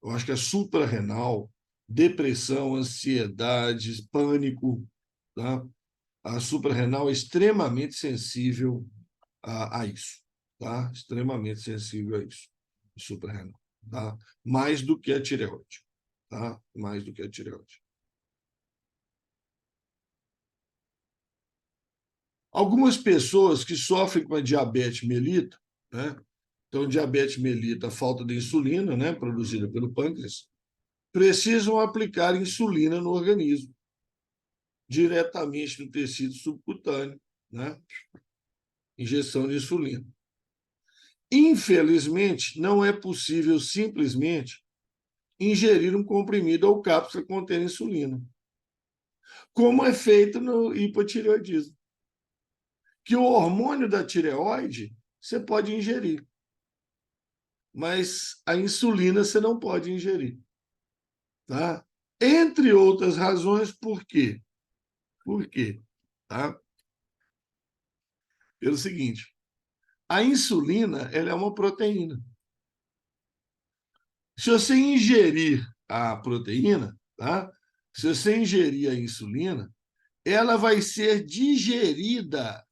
Eu acho que a suprarrenal, depressão, ansiedade, pânico, tá? A suprarrenal é extremamente sensível a isso, tá? Extremamente sensível a isso, suprarrenal, tá? Mais do que a tireoide, tá? Mais do que a tireoide. Algumas pessoas que sofrem com a diabetes mellitus, né? Então, diabetes mellitus, a falta de insulina, né, produzida pelo pâncreas, precisam aplicar insulina no organismo, diretamente no tecido subcutâneo, né? Injeção de insulina. Infelizmente, não é possível simplesmente ingerir um comprimido ou cápsula contendo insulina, como é feito no hipotireoidismo, que o hormônio da tireoide você pode ingerir, mas a insulina você não pode ingerir, tá? Entre outras razões, por quê? Por quê? Tá? Pelo seguinte, a insulina ela é uma proteína. Se você ingerir a proteína, tá? Se você ingerir a insulina, ela vai ser digerida,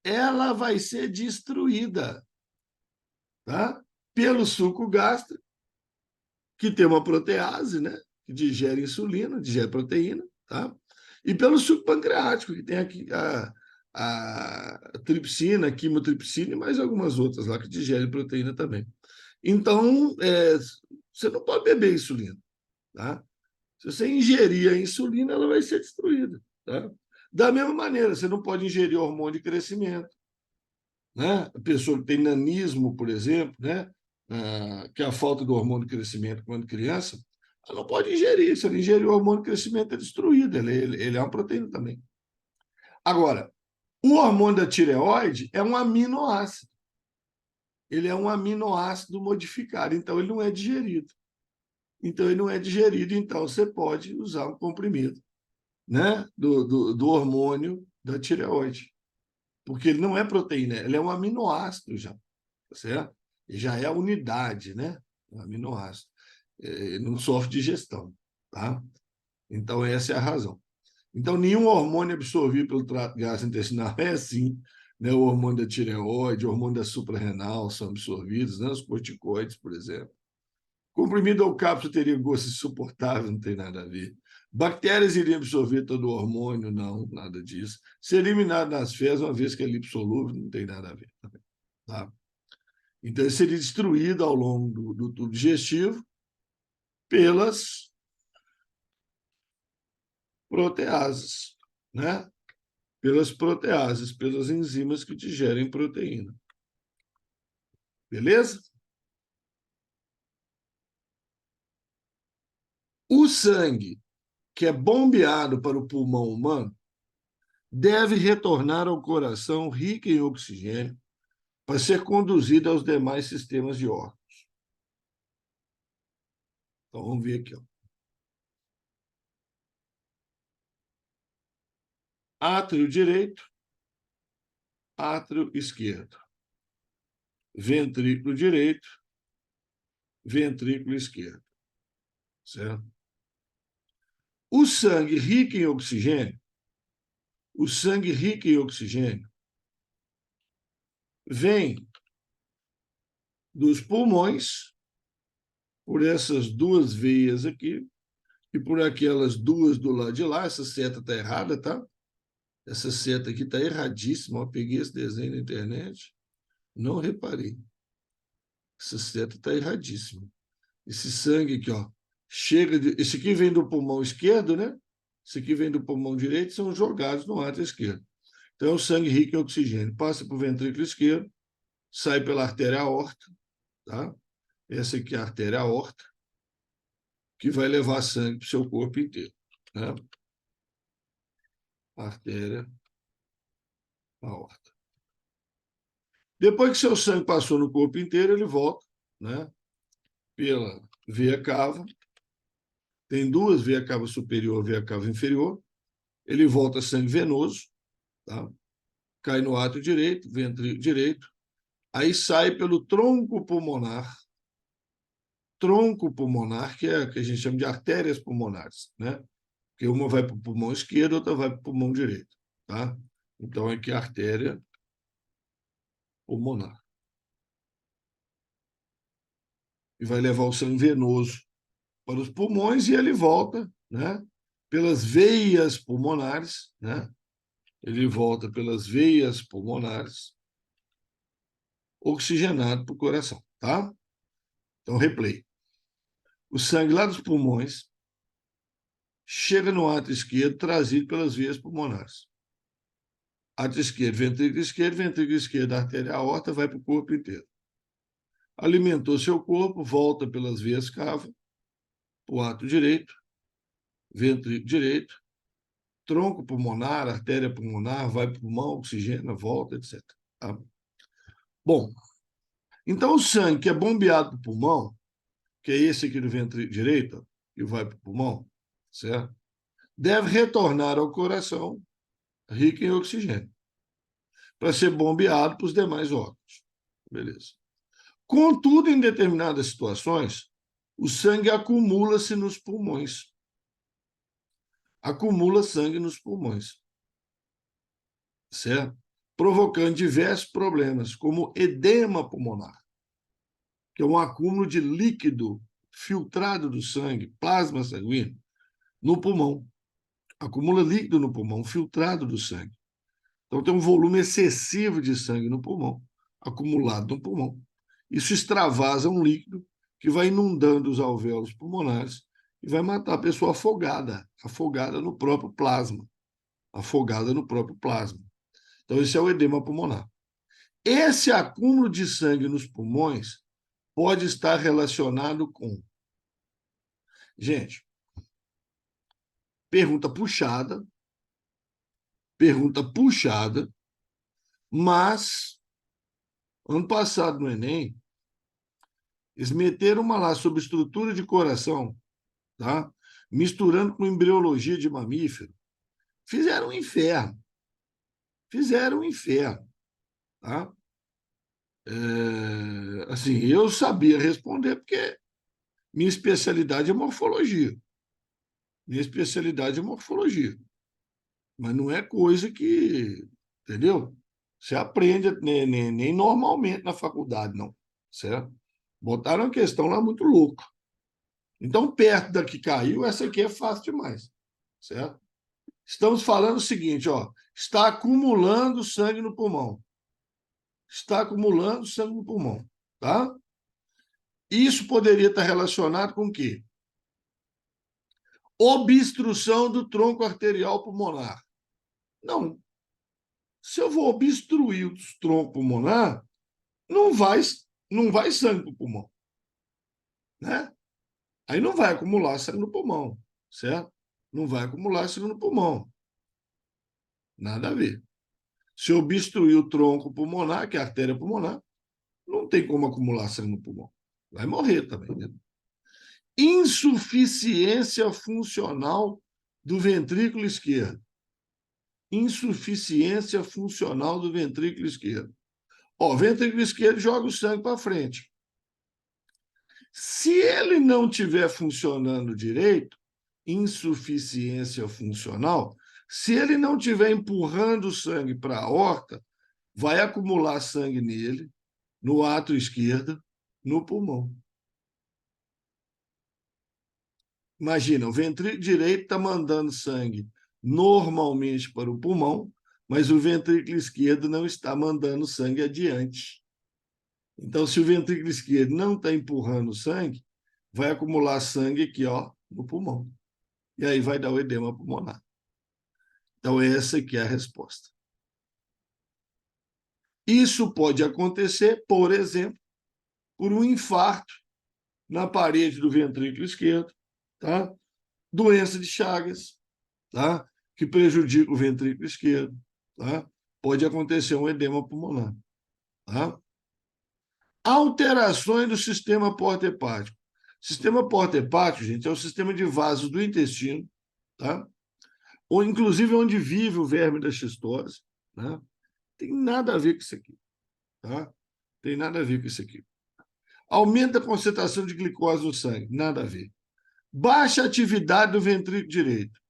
ela vai ser destruída, tá? Pelo suco gástrico, que tem uma protease, né? Que digere insulina, digere proteína, tá? E pelo suco pancreático, que tem aqui a tripsina, a quimotripsina e mais algumas outras lá que digerem proteína também. Então, você não pode beber insulina, tá? Se você ingerir a insulina, ela vai ser destruída, tá? Da mesma maneira, você não pode ingerir hormônio de crescimento, né? A pessoa que tem nanismo, por exemplo, né? Que é a falta do hormônio de crescimento quando criança, ela não pode ingerir. Se ela ingerir o hormônio de crescimento, é destruído. Ele é uma proteína também. Agora, o hormônio da tireoide é um aminoácido. Ele é um aminoácido modificado, então ele não é digerido. Então ele não é digerido, então você pode usar um comprimido, né? Do hormônio da tireoide. Porque ele não é proteína, ele é um aminoácido já. Tá certo? E já é a unidade, né? O aminoácido. Não sofre digestão, tá? Então, essa é a razão. Então, nenhum hormônio absorvido pelo trato gastrointestinal é assim, né? O hormônio da tireoide, o hormônio da suprarrenal são absorvidos, né? Os corticoides, por exemplo. Comprimido ou cápsula teria gosto insuportável, não tem nada a ver. Bactérias iriam absorver todo o hormônio, não, nada disso. Ser eliminado nas fezes, uma vez que é lipossolúvel, não tem nada a ver. Tá? Então, ele seria destruído ao longo do tubo digestivo pelas proteases, né? Pelas proteases, pelas enzimas que digerem proteína. Beleza? O sangue, que é bombeado para o pulmão humano, deve retornar ao coração rico em oxigênio para ser conduzido aos demais sistemas de órgãos. Então, vamos ver aqui. Ó. Átrio direito, átrio esquerdo. Ventrículo direito, ventrículo esquerdo. Certo? O sangue rico em oxigênio, o sangue rico em oxigênio vem dos pulmões, por essas duas veias aqui, e por aquelas duas do lado de lá. Essa seta está errada, tá? Essa seta aqui está erradíssima. Eu peguei esse desenho na internet, não reparei. Essa seta está erradíssima. Esse sangue aqui, ó, chega de... Esse aqui vem do pulmão esquerdo, né? Esse aqui vem do pulmão direito, são jogados no átrio esquerdo. Então, o sangue rico em oxigênio passa para o ventrículo esquerdo, sai pela artéria aorta, tá? Essa aqui é a artéria aorta, que vai levar sangue para o seu corpo inteiro, né? Artéria aorta. Depois que seu sangue passou no corpo inteiro, ele volta, né, pela veia cava. Tem duas, veia cava superior, veia cava inferior. Ele volta sangue venoso, tá? Cai no átrio direito, ventre direito, aí sai pelo tronco pulmonar, que é o que a gente chama de artérias pulmonares, né? Porque uma vai para o pulmão esquerdo, outra vai para o pulmão direito, tá? Então, aqui é a artéria pulmonar. E vai levar o sangue venoso para os pulmões e ele volta, né? Pelas veias pulmonares, né? Ele volta pelas veias pulmonares, oxigenado para o coração, tá? Então, replay. O sangue lá dos pulmões chega no átrio esquerdo, trazido pelas veias pulmonares. Átrio esquerdo, ventrículo esquerdo, artéria aorta, vai para o corpo inteiro. Alimentou seu corpo, volta pelas veias cava, para o átrio direito, ventre direito, tronco pulmonar, artéria pulmonar, vai para o pulmão, oxigena, volta, etc. Tá? Bom, então o sangue que é bombeado para o pulmão, que é esse aqui do ventre direito, que vai para o pulmão, certo? Deve retornar ao coração rico em oxigênio, para ser bombeado para os demais órgãos. Beleza. Contudo, em determinadas situações, o sangue acumula-se nos pulmões. Acumula sangue nos pulmões, certo? Provocando diversos problemas, como edema pulmonar, que é um acúmulo de líquido filtrado do sangue, plasma sanguíneo, no pulmão. Acumula líquido no pulmão, filtrado do sangue. Então, tem um volume excessivo de sangue no pulmão, acumulado no pulmão. Isso extravasa um líquido que vai inundando os alvéolos pulmonares e vai matar a pessoa afogada no próprio plasma. Afogada no próprio plasma. Então, esse é o edema pulmonar. Esse acúmulo de sangue nos pulmões pode estar relacionado com. Gente, pergunta puxada, mas ano passado no Enem, eles meteram uma lá sobre estrutura de coração, tá? Misturando com embriologia de mamífero. Fizeram um inferno. Fizeram um inferno. Tá? Assim, eu sabia responder porque minha especialidade é morfologia. Minha especialidade é morfologia. Mas não é coisa que, entendeu? Você aprende nem normalmente na faculdade, não. Certo? Botaram uma questão lá muito louca. Então, perto da que caiu, essa aqui é fácil demais. Certo? Estamos falando o seguinte, ó, está acumulando sangue no pulmão. Está acumulando sangue no pulmão, tá? Isso poderia estar relacionado com o quê? Obstrução do tronco arterial pulmonar. Não. Se eu vou obstruir o tronco pulmonar, não vai, não vai sangue para o pulmão, né? Aí não vai acumular sangue no pulmão, certo? Não vai acumular sangue no pulmão. Nada a ver. Se eu obstruir o tronco pulmonar, que é a artéria pulmonar, não tem como acumular sangue no pulmão. Vai morrer também, né? Insuficiência funcional do ventrículo esquerdo. Insuficiência funcional do ventrículo esquerdo. Ó, o ventrículo esquerdo joga o sangue para frente. Se ele não estiver funcionando direito, insuficiência funcional, se ele não estiver empurrando o sangue para a aorta, vai acumular sangue nele, no átrio esquerdo, no pulmão. Imagina, o ventrículo direito está mandando sangue normalmente para o pulmão, mas o ventrículo esquerdo não está mandando sangue adiante. Então, se o ventrículo esquerdo não está empurrando sangue, vai acumular sangue aqui, ó, no pulmão. E aí vai dar o edema pulmonar. Então, essa aqui é a resposta. Isso pode acontecer, por exemplo, por um infarto na parede do ventrículo esquerdo, tá? Doença de Chagas, tá? Que prejudica o ventrículo esquerdo, tá? Pode acontecer um edema pulmonar. Tá? Alterações do sistema porta-hepático. Sistema porta-hepático, gente, é o sistema de vasos do intestino, tá? Ou inclusive onde vive o verme da xistose, né? Tem nada a ver com isso aqui, tá? Tem nada a ver com isso aqui. Aumenta a concentração de glicose no sangue, nada a ver. Baixa atividade do ventrículo direito.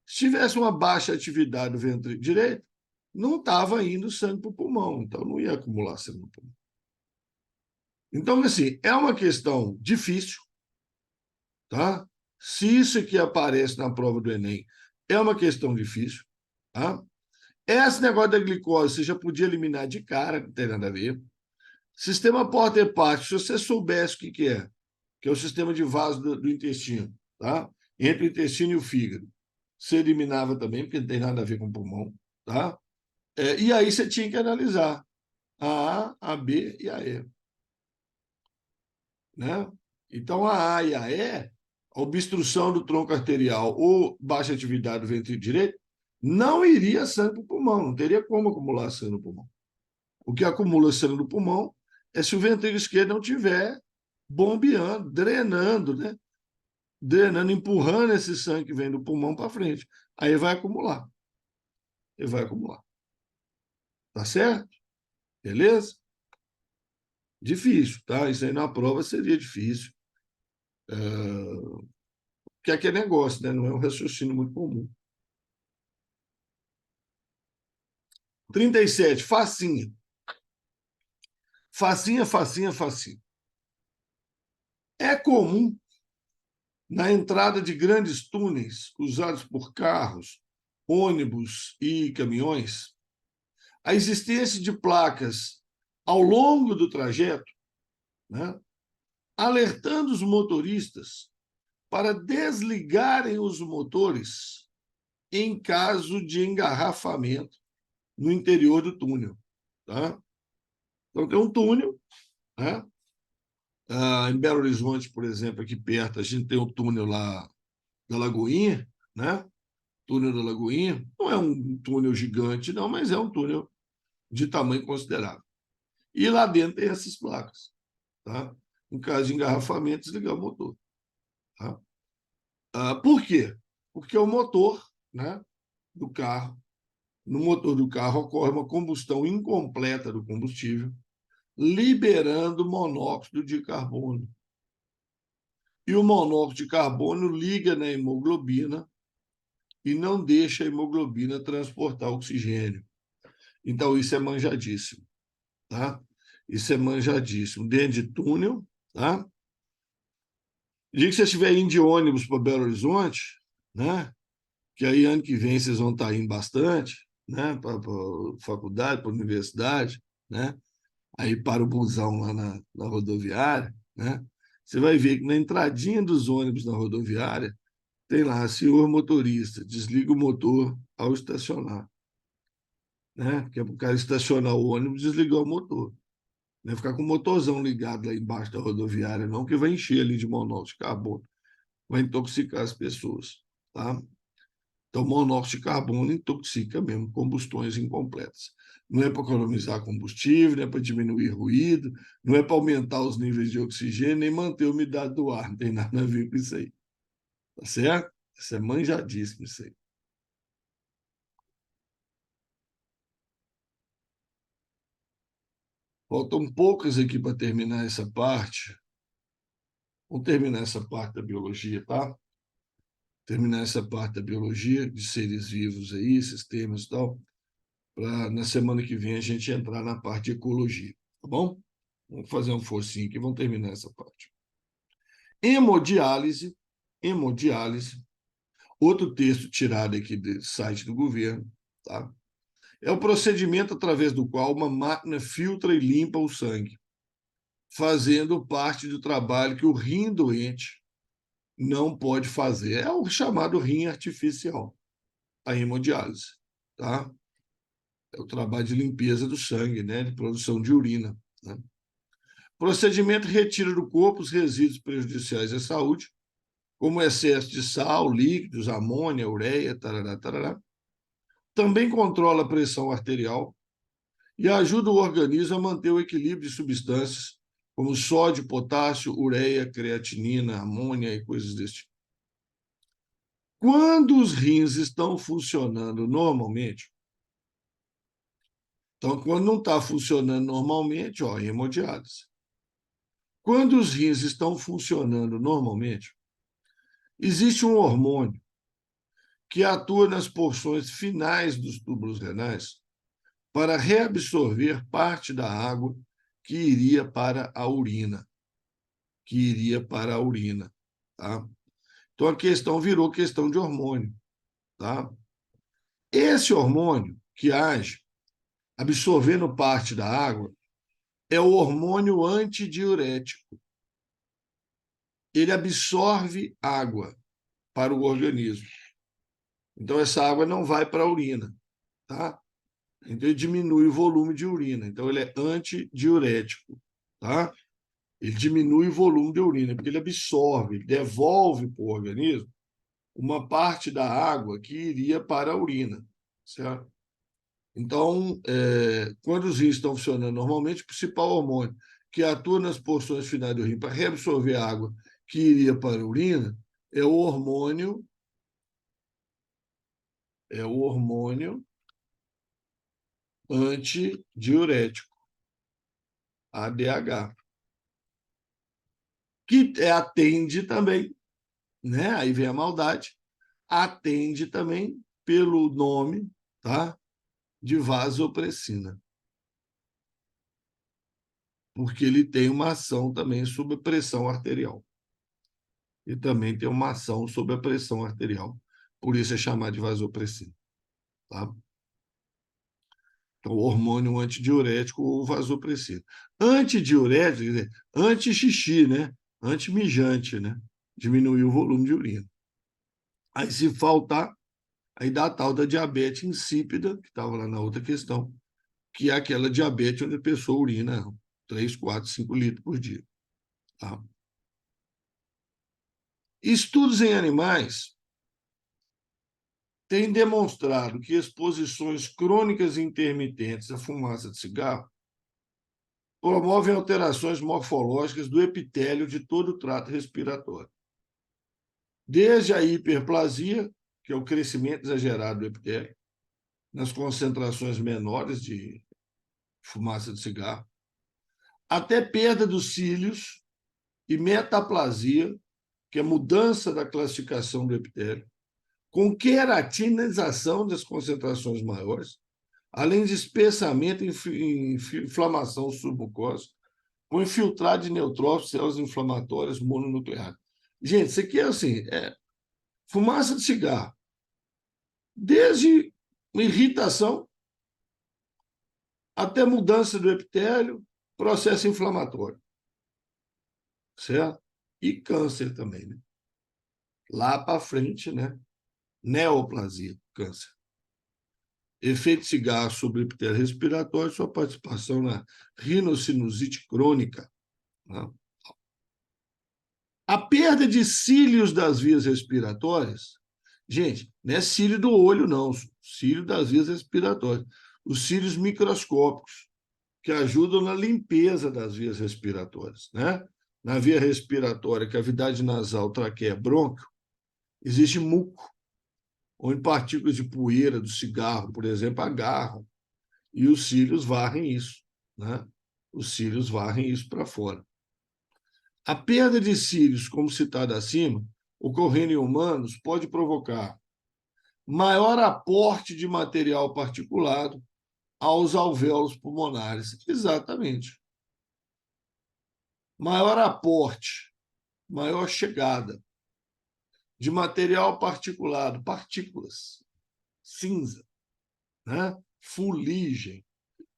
Se tivesse uma baixa atividade do ventrículo direito, não estava indo sangue para o pulmão, então não ia acumular sangue no pulmão. Então, assim, é uma questão difícil, tá? Se isso aqui aparece na prova do Enem, é uma questão difícil, tá? Esse negócio da glicose você já podia eliminar de cara, não tem nada a ver. Sistema porta-hepático, se você soubesse o que é, que é o sistema de vaso do intestino, tá? Entre o intestino e o fígado, você eliminava também, porque não tem nada a ver com o pulmão, tá? E aí você tinha que analisar a B e a E, né? Então, a A e a E, a obstrução do tronco arterial ou baixa atividade do ventrículo direito, não iria sangue para o pulmão, não teria como acumular sangue no pulmão. O que acumula sangue no pulmão é se o ventrículo esquerdo não tiver bombeando, drenando, né? Drenando, empurrando esse sangue que vem do pulmão para frente. Aí vai acumular. Ele vai acumular. Tá certo? Beleza? Difícil, tá? Isso aí na prova seria difícil. Que é aquele negócio, né? Não é um raciocínio muito comum. 37, facinha. Facinha, facinha, facinha. É comum, na entrada de grandes túneis usados por carros, ônibus e caminhões, a existência de placas ao longo do trajeto, né, alertando os motoristas para desligarem os motores em caso de engarrafamento no interior do túnel. Tá? Então, tem um túnel, né? Em Belo Horizonte, por exemplo, aqui perto, a gente tem o túnel lá da Lagoinha, né? Túnel da Lagoinha. Não é um túnel gigante, não, mas é um túnel de tamanho considerável. E lá dentro tem essas placas. Tá? Em caso de engarrafamento, desligar o motor. Tá? Por quê? Porque o motor, né, do carro, no motor do carro ocorre uma combustão incompleta do combustível, liberando monóxido de carbono. E o monóxido de carbono liga na hemoglobina e não deixa a hemoglobina transportar oxigênio. Então, isso é manjadíssimo. Tá? Isso é manjadíssimo. Dentro de túnel, tá? Dia que você estiver indo de ônibus para Belo Horizonte, né? Que aí ano que vem vocês vão estar indo bastante, né? Para a faculdade, para a universidade, né? Aí para o busão lá na rodoviária, né? Você vai ver que na entradinha dos ônibus na rodoviária tem lá, senhor motorista, desliga o motor ao estacionar, né? Que é para o cara estacionar o ônibus e desligar o motor. Não é ficar com o motorzão ligado lá embaixo da rodoviária, não, que vai encher ali de monóxido de carbono, vai intoxicar as pessoas, tá? Então, monóxido de carbono intoxica mesmo, combustões incompletas. Não é para economizar combustível, não é para diminuir ruído, não é para aumentar os níveis de oxigênio, nem manter a umidade do ar, não tem nada a ver com isso aí. Tá certo? Isso é manjadíssimo, isso aí. Faltam poucas aqui para terminar essa parte. Vamos terminar essa parte da biologia, tá? Terminar essa parte da biologia, de seres vivos aí, sistemas e tal, para na semana que vem a gente entrar na parte de ecologia, tá bom? Vamos fazer um focinho aqui, vamos terminar essa parte. Hemodiálise, hemodiálise, outro texto tirado aqui do site do governo, tá? É o procedimento através do qual uma máquina filtra e limpa o sangue, fazendo parte do trabalho que o rim doente não pode fazer. É o chamado rim artificial, a hemodiálise, tá? É o trabalho de limpeza do sangue, né? De produção de urina, né? Procedimento retira do corpo os resíduos prejudiciais à saúde, como excesso de sal, líquidos, amônia, ureia, tarará, tarará. Também controla a pressão arterial e ajuda o organismo a manter o equilíbrio de substâncias como sódio, potássio, ureia, creatinina, amônia e coisas desse tipo. Quando os rins estão funcionando normalmente, então, quando não está funcionando normalmente, ó, hemodiálise. Quando os rins estão funcionando normalmente, existe um hormônio que atua nas porções finais dos túbulos renais para reabsorver parte da água que iria para a urina, tá? Então a questão virou questão de hormônio, tá? Esse hormônio que age absorvendo parte da água é o hormônio antidiurético. Ele absorve água para o organismo. Então essa água não vai para a urina, tá? Então ele diminui o volume de urina. Então ele é antidiurético, tá? Ele diminui o volume de urina, porque ele absorve, ele devolve para o organismo uma parte da água que iria para a urina, certo? Então, quando os rins estão funcionando normalmente, o principal hormônio que atua nas porções finais do rim para reabsorver a água que iria para a urina é o hormônio antidiurético, ADH, que atende também, né? Aí vem a maldade, atende também pelo nome, tá? De vasopressina, porque ele tem uma ação também sobre a pressão arterial. E também tem uma ação sobre a pressão arterial. Por isso é chamado de vasopressina, tá? Então, hormônio antidiurético ou vasopressina. Antidiurético, quer dizer, anti-xixi, né? Antimijante, né? Diminuir o volume de urina. Aí, se faltar, aí dá a tal da diabetes insípida, que estava lá na outra questão, que é aquela diabetes onde a pessoa urina 3, 4, 5 litros por dia. Tá? Estudos em animais têm demonstrado que exposições crônicas e intermitentes à fumaça de cigarro promovem alterações morfológicas do epitélio de todo o trato respiratório. Desde a hiperplasia, que é o crescimento exagerado do epitélio, nas concentrações menores de fumaça de cigarro, até perda dos cílios e metaplasia, que é a mudança da classificação do epitélio, com queratinização das concentrações maiores, além de espessamento e inflamação submucosa, com infiltrado de neutrófilos, células inflamatórias mononucleares. Gente, isso aqui é assim, fumaça de cigarro, desde irritação até mudança do epitélio, processo inflamatório, certo? E câncer também, né? Lá para frente, né? Neoplasia, câncer. Efeito cigarro sobre o epitélio respiratório, sua participação na rinocinusite crônica. Né? A perda de cílios das vias respiratórias, gente, não é cílio do olho, não, cílio das vias respiratórias. Os cílios microscópicos, que ajudam na limpeza das vias respiratórias. Né? Na via respiratória, cavidade nasal, traqueia, brônquio, existe muco, onde partículas de poeira do cigarro, por exemplo, agarram, e os cílios varrem isso. Né? Os cílios varrem isso para fora. A perda de cílios, como citado acima, ocorrendo em humanos, pode provocar maior aporte de material particulado aos alvéolos pulmonares. Exatamente. Maior aporte, maior chegada de material particulado, partículas, cinza, né? Fuligem,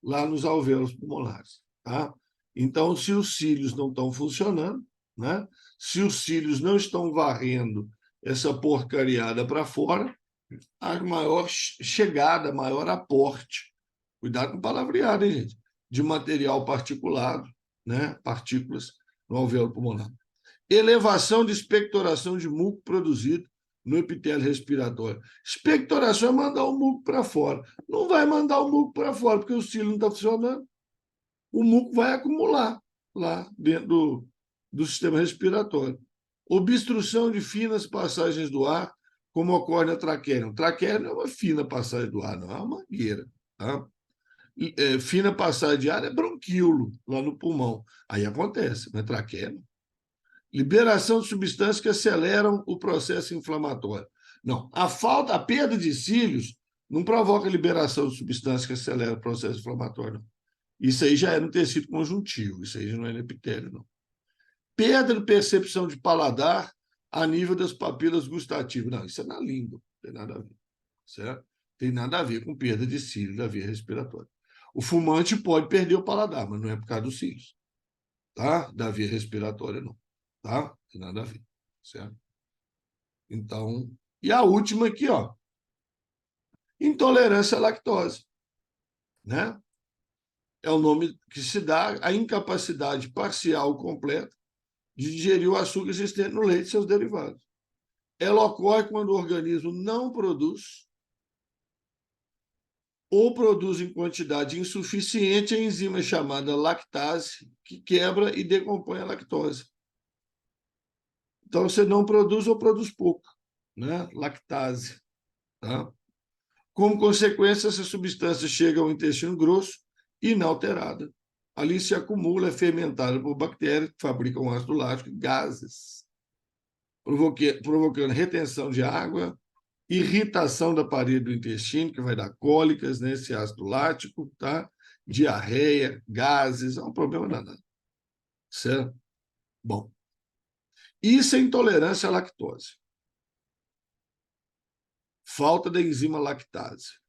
lá nos alvéolos pulmonares. Tá? Então, se os cílios não estão funcionando, né? Se os cílios não estão varrendo essa porcariada para fora, a maior chegada, maior aporte, cuidado com o palavreado, hein, gente? De material particulado, né? Partículas no alvéolo pulmonar. Elevação de expectoração de muco produzido no epitélio respiratório. Expectoração é mandar o muco para fora. Não vai mandar o muco para fora, porque o cílio não está funcionando. O muco vai acumular lá dentro do sistema respiratório. Obstrução de finas passagens do ar, como ocorre na traqueia. Traqueia não é uma fina passagem do ar, não, é uma mangueira. Tá? Fina passagem de ar é bronquíolo, lá no pulmão. Aí acontece, mas traqueia não. Liberação de substâncias que aceleram o processo inflamatório. Não, a perda de cílios não provoca liberação de substâncias que aceleram o processo inflamatório, não. Isso aí já é no tecido conjuntivo, isso aí já não é no epitélio, não. Perda de percepção de paladar a nível das papilas gustativas. Não, isso é na língua, não tem nada a ver. Certo? Tem nada a ver com perda de cílios da via respiratória. O fumante pode perder o paladar, mas não é por causa dos cílios, tá? Da via respiratória, não. Tá? Tem nada a ver, certo? Então, e a última aqui, ó. Intolerância à lactose, né? É o nome que se dá à incapacidade parcial ou completa de digerir o açúcar existente no leite e seus derivados. Ela ocorre quando o organismo não produz ou produz em quantidade insuficiente a enzima chamada lactase, que quebra e decompõe a lactose. Então, você não produz ou produz pouco, né? Lactase. Tá? Como consequência, essa substância chega ao intestino grosso inalterada. Ali se acumula, é fermentada por bactérias que fabricam ácido lático e gases, provocando retenção de água, irritação da parede do intestino, que vai dar cólicas nesse ácido lático, tá? Diarreia, gases, é um problema danado. Certo? Bom, isso é intolerância à lactose. Falta da enzima lactase.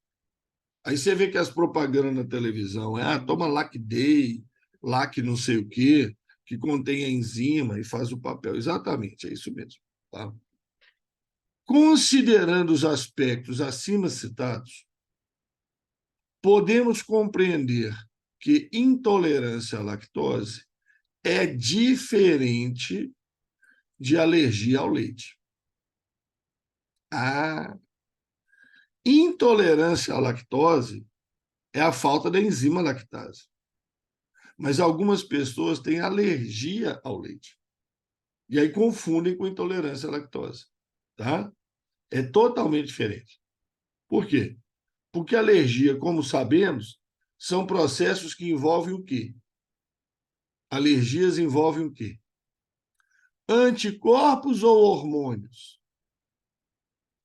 Aí você vê que as propagandas na televisão toma Lac Day, Lac não sei o quê, que contém a enzima e faz o papel. Exatamente, é isso mesmo. Tá? Considerando os aspectos acima citados, podemos compreender que intolerância à lactose é diferente de alergia ao leite. A intolerância à lactose é a falta da enzima lactase. Mas algumas pessoas têm alergia ao leite. E aí confundem com intolerância à lactose. Tá? É totalmente diferente. Por quê? Porque alergia, como sabemos, são processos que envolvem o quê? Alergias envolvem o quê? Anticorpos ou hormônios?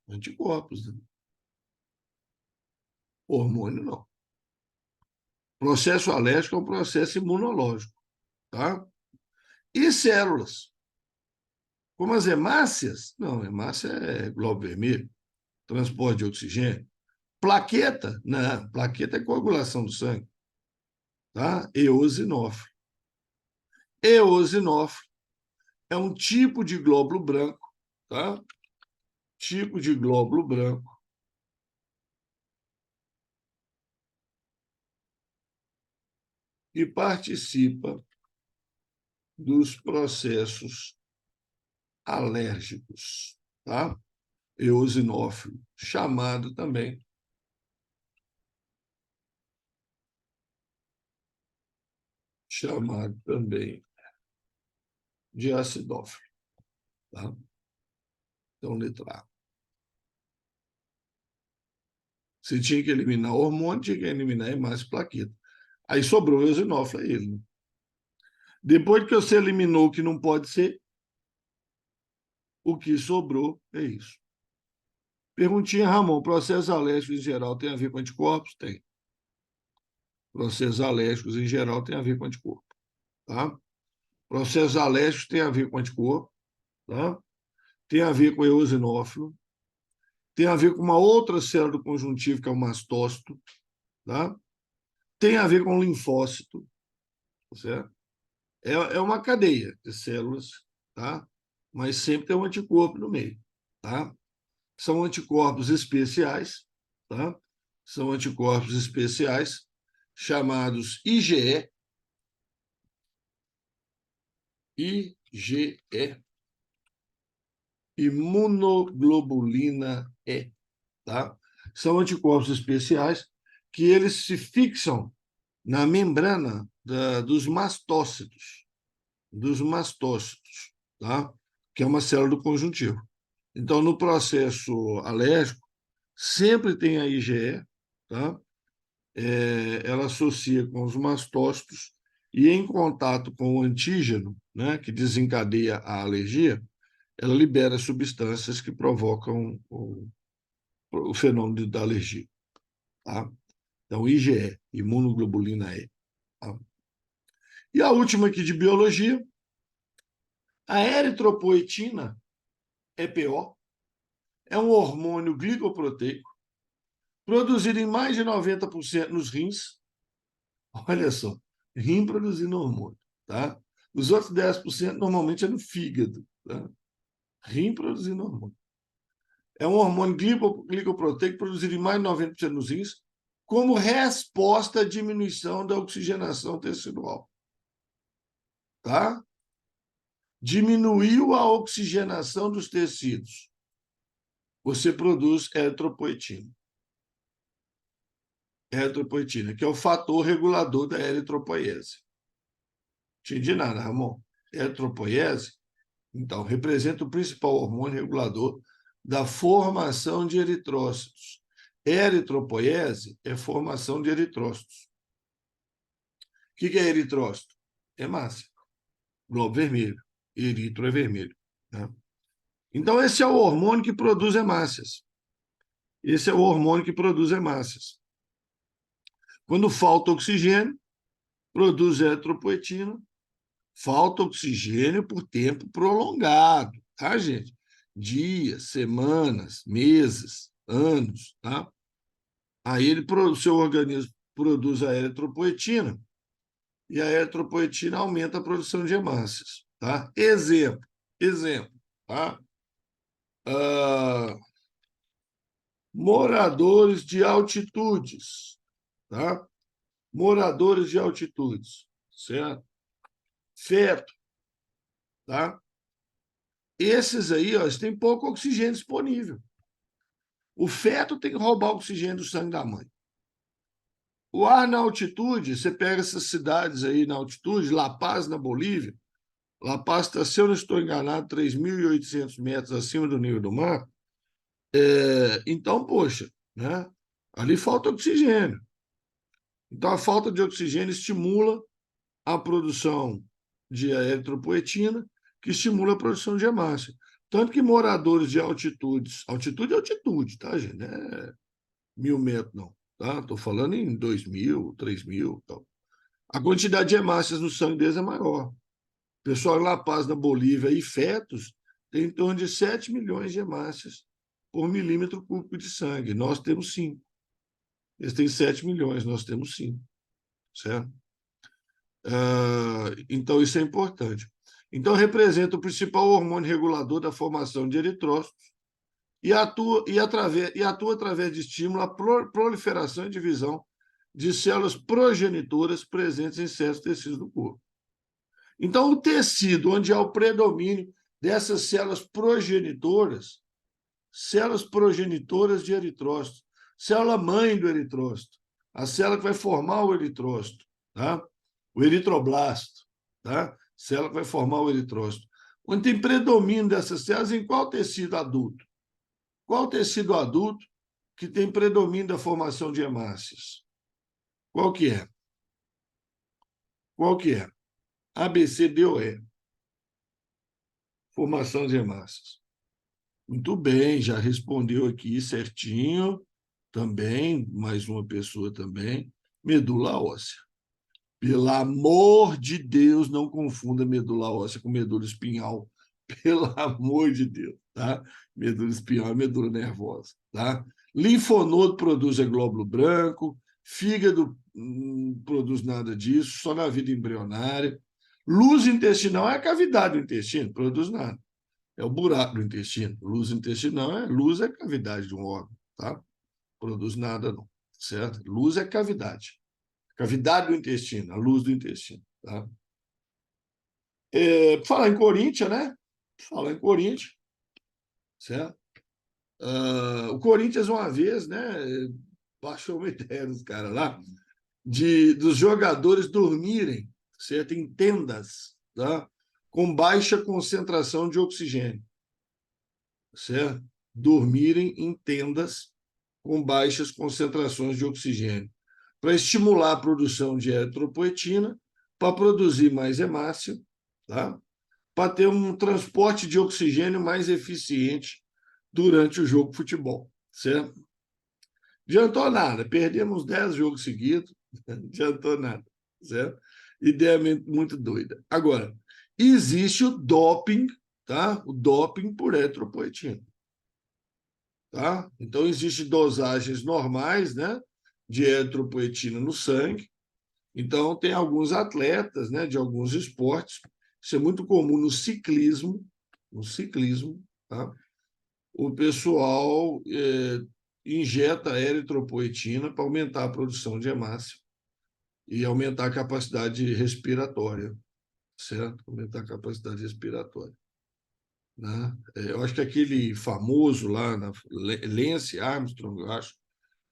Anticorpos. Né? Hormônio não. Processo alérgico é um processo imunológico. Tá? E células? Como as hemácias? Não, hemácia é glóbulo vermelho, transporte de oxigênio. Plaqueta? Não, plaqueta é coagulação do sangue. Tá? Eosinófilo. Eosinófilo é um tipo de glóbulo branco, tá? Tipo de glóbulo branco que participa dos processos alérgicos, tá? Eosinófilo, chamado também de acidófilo, tá? Então, letra A. Você tinha que eliminar o hormônio, tinha que eliminar a hemácia e plaqueta. Aí sobrou o eosinófilo, é ele. Né? Depois que você eliminou o que não pode ser, o que sobrou é isso. Perguntinha, Ramon, processos alérgicos em geral tem a ver com anticorpos? Tem. Processos alérgicos em geral tem a ver com anticorpo. Tá? Processos alérgicos tem a ver com anticorpo, tá? Tem a ver com eosinófilo, tem a ver com uma outra célula do conjuntivo, que é o mastócito, tá? Tem a ver com o linfócito, tá certo? É uma cadeia de células, tá? Mas sempre tem um anticorpo no meio, tá? São anticorpos especiais, tá? São anticorpos especiais chamados IgE, imunoglobulina E, tá? São anticorpos especiais que eles se fixam na membrana dos mastócitos, tá? Que é uma célula do conjuntivo. Então, no processo alérgico, sempre tem a IgE, tá? Ela associa com os mastócitos e, em contato com o antígeno, né, que desencadeia a alergia, ela libera substâncias que provocam o fenômeno da alergia. Tá? Então, IgE, imunoglobulina E. Tá? E a última aqui de biologia, a eritropoetina, EPO, é um hormônio glicoproteico produzido em mais de 90% nos rins. Olha só, rim produzindo hormônio. Tá? Os outros 10% normalmente é no fígado. Tá? Rim produzindo hormônio. É um hormônio glicoproteico produzido em mais de 90% nos rins, como resposta à diminuição da oxigenação tecidual. Tá? Diminuiu a oxigenação dos tecidos. Você produz eritropoetina. Eritropoetina, que é o fator regulador da eritropoiese. Entendi nada, Ramon. Eritropoiese, então, representa o principal hormônio regulador da formação de eritrócitos. Eritropoiese é formação de eritrócitos. O que é eritrócito? Hemácia. Globo vermelho. Eritro é vermelho. Né? Então, esse é o hormônio que produz hemácias. Esse é o hormônio que produz hemácias. Quando falta oxigênio, produz eritropoetina. Falta oxigênio por tempo prolongado, tá, gente? Dias, semanas, meses, anos, tá? Aí o seu organismo produz a eritropoetina e a eritropoetina aumenta a produção de hemácias, tá? Exemplo, tá? Ah, moradores de altitudes, tá? Moradores de altitudes, certo? Feto, tá? Esses aí, ó, eles têm pouco oxigênio disponível. O feto tem que roubar o oxigênio do sangue da mãe. O ar na altitude, você pega essas cidades aí na altitude, La Paz, na Bolívia. La Paz está, se eu não estou enganado, 3.800 metros acima do nível do mar. Então, poxa, né? Ali falta oxigênio. Então, a falta de oxigênio estimula a produção de eritropoetina, que estimula a produção de hemácia. Tanto que moradores de altitudes, altitude é altitude, tá, gente? Não é 1.000 metros, não. Tá? Estou falando em 2.000, 3.000. Tal. A quantidade de hemácias no sangue deles é maior. O pessoal em La Paz, na Bolívia, e fetos, tem em torno de 7 milhões de hemácias por milímetro cúbico de sangue. Nós temos 5. Eles têm 7 milhões, nós temos 5. Certo? Então, isso é importante. Então, representa o principal hormônio regulador da formação de eritrócitos e atua através de estímulo à proliferação e divisão de células progenitoras presentes em certos tecidos do corpo. Então, o tecido onde há o predomínio dessas células progenitoras de eritrócito, célula mãe do eritrócito, a célula que vai formar o eritrócito, tá? O eritroblasto, tá? Célula que vai formar o eritrócito. Onde tem predomínio dessas células em qual tecido adulto? Qual tecido adulto que tem predomínio da formação de hemácias? Qual que é? Qual que é? A, B, C, D ou E? Formação de hemácias. Muito bem, já respondeu aqui certinho. Também, mais uma pessoa também. Medula óssea. Pelo amor de Deus, não confunda medula óssea com medula espinhal. Pelo amor de Deus, tá? Medula espinhal é medula nervosa, tá? Linfonodo produz glóbulo branco, fígado não produz nada disso, só na vida embrionária. Luz intestinal é a cavidade do intestino, produz nada. É o buraco do intestino. Luz intestinal luz é cavidade de um órgão, tá? Produz nada não, certo? Luz é cavidade. Cavidade do intestino, a luz do intestino, tá? Falar em Corinthians, né? Falar em Corinthians. certo? O Corinthians, uma vez, né, baixou uma ideia dos caras lá, dos jogadores dormirem, certo? Em tendas, tá? Com baixa concentração de oxigênio, certo? Dormirem em tendas com baixas concentrações de oxigênio, para estimular a produção de eritropoetina, para produzir mais hemácia, tá? Para ter um transporte de oxigênio mais eficiente durante o jogo de futebol, certo? Adiantou nada, perdemos 10 jogos seguidos, não adiantou nada, certo? Ideia muito doida. Agora, existe o doping, tá? O doping por eritropoetina, tá? Então, existem dosagens normais, né, de eritropoetina no sangue. Então, tem alguns atletas, né, de alguns esportes, isso é muito comum no ciclismo, tá? O pessoal injeta eritropoetina para aumentar a produção de hemácia e aumentar a capacidade respiratória, certo? Aumentar a capacidade respiratória, né? Eu acho que aquele famoso lá, Lance Armstrong, eu acho,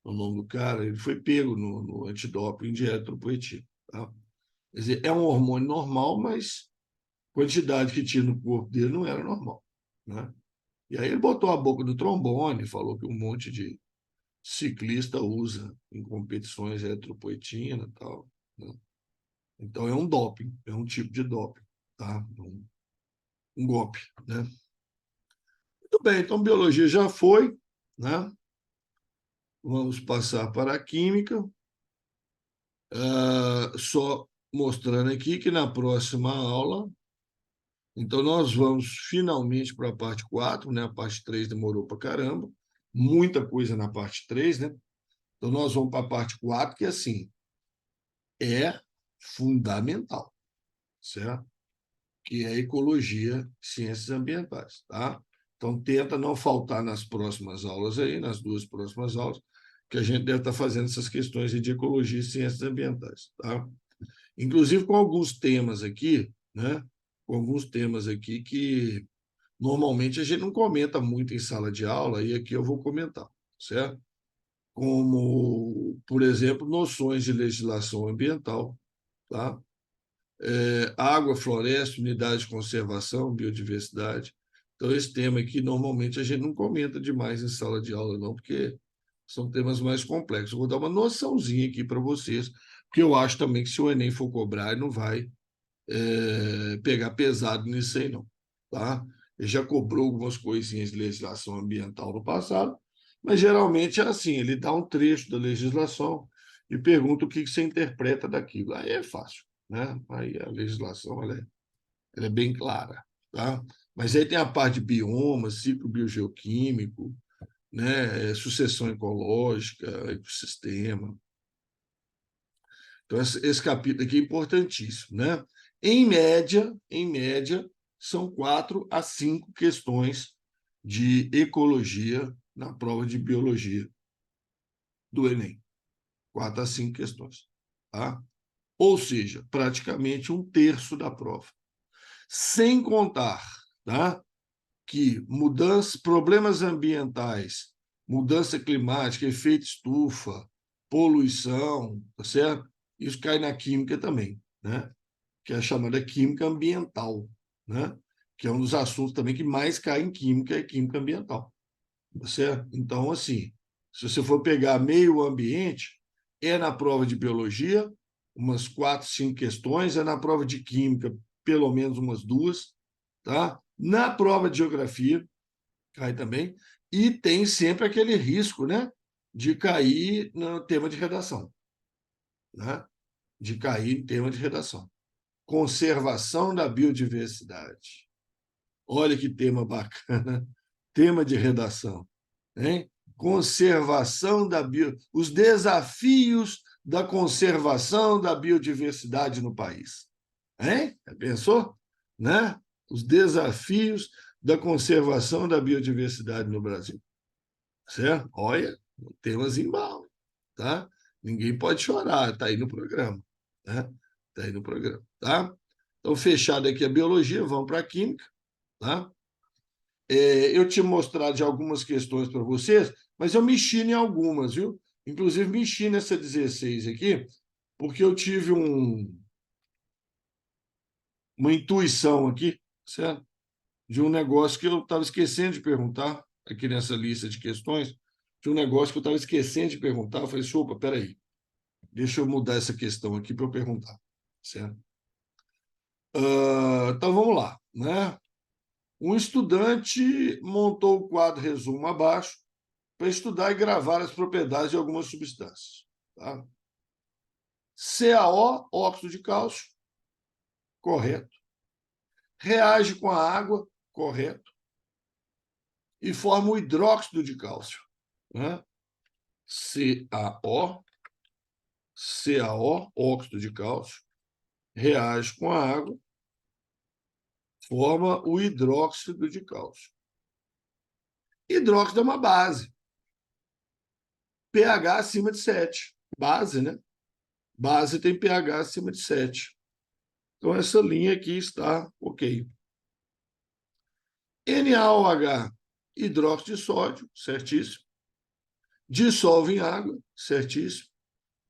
o nome do cara, ele foi pego no antidoping de eritropoetina, tá? Quer dizer, é um hormônio normal, mas a quantidade que tinha no corpo dele não era normal, né? E aí ele botou a boca no trombone, falou que um monte de ciclista usa em competições eritropoetina e tal, né? Então é um doping, é um tipo de doping, tá? Um golpe, né? Muito bem, então biologia já foi, né? Vamos passar para a química. Só mostrando aqui que na próxima aula, então nós vamos finalmente para a parte 4, né? A parte 3 demorou para caramba, muita coisa na parte 3, né? Então nós vamos para a parte 4, que assim, é fundamental, certo? Que é ecologia, ciências ambientais, tá? Então tenta não faltar nas próximas aulas aí, nas duas próximas aulas, que a gente deve estar fazendo essas questões de ecologia e ciências ambientais, tá? Inclusive com alguns temas aqui, né? Com alguns temas aqui que normalmente a gente não comenta muito em sala de aula, e aqui eu vou comentar, certo? Como, por exemplo, noções de legislação ambiental, tá? Água, floresta, unidade de conservação, biodiversidade. Então, esse tema aqui, normalmente, a gente não comenta demais em sala de aula, não, porque são temas mais complexos. Eu vou dar uma noçãozinha aqui para vocês, porque eu acho também que se o Enem for cobrar, ele não vai pegar pesado nisso aí, não. Tá? Ele já cobrou algumas coisinhas de legislação ambiental no passado, mas geralmente é assim, ele dá um trecho da legislação e pergunta o que você interpreta daquilo. Aí é fácil, né? Aí a legislação ela é bem clara, tá? Mas aí tem a parte de bioma, ciclo biogeoquímico, né? Sucessão ecológica, ecossistema. Então, esse capítulo aqui é importantíssimo, né? Em média, são 4 a 5 questões de ecologia na prova de biologia do Enem. 4 a 5 questões, tá? Ou seja, praticamente um terço da prova. Sem contar, tá, que mudanças, problemas ambientais, mudança climática, efeito estufa, poluição, tá certo? Isso cai na química também, né? Que é a chamada química ambiental, né? Que é um dos assuntos também que mais cai em química, é química ambiental, tá certo? Então, assim, se você for pegar meio ambiente, é na prova de biologia, umas 4, 5 questões, é na prova de química, pelo menos umas 2, tá? Na prova de geografia, cai também, e tem sempre aquele risco, né, de cair no tema de redação, né? De cair em tema de redação. Conservação da biodiversidade. Olha que tema bacana, tema de redação, hein? Conservação da os desafios da conservação da biodiversidade no país. Hein? Pensou? Né? Os desafios da conservação da biodiversidade no Brasil. Certo? Olha, temas em bala, tá? Ninguém pode chorar, tá aí no programa, né? Tá aí no programa, tá? Então, fechado aqui a biologia, vamos para a química, tá? Eu tinha mostrado já algumas questões para vocês, mas eu mexi em algumas, viu? Inclusive, mexi nessa 16 aqui, porque eu tive uma intuição aqui, certo? De um negócio que eu estava esquecendo de perguntar, aqui nessa lista de questões, de um negócio que eu estava esquecendo de perguntar. Eu falei, opa, peraí, deixa eu mudar essa questão aqui para eu perguntar, certo? Então, vamos lá, né? Um estudante montou o quadro resumo abaixo para estudar e gravar as propriedades de algumas substâncias. Tá? CaO, óxido de cálcio, correto. Reage com a água, correto. E forma o hidróxido de cálcio. Né? CaO, óxido de cálcio, reage com a água, forma o hidróxido de cálcio. Hidróxido é uma base. pH acima de 7. Base, né? Base tem pH acima de 7. Então, essa linha aqui está ok. NaOH, hidróxido de sódio, certíssimo. Dissolve em água, certíssimo.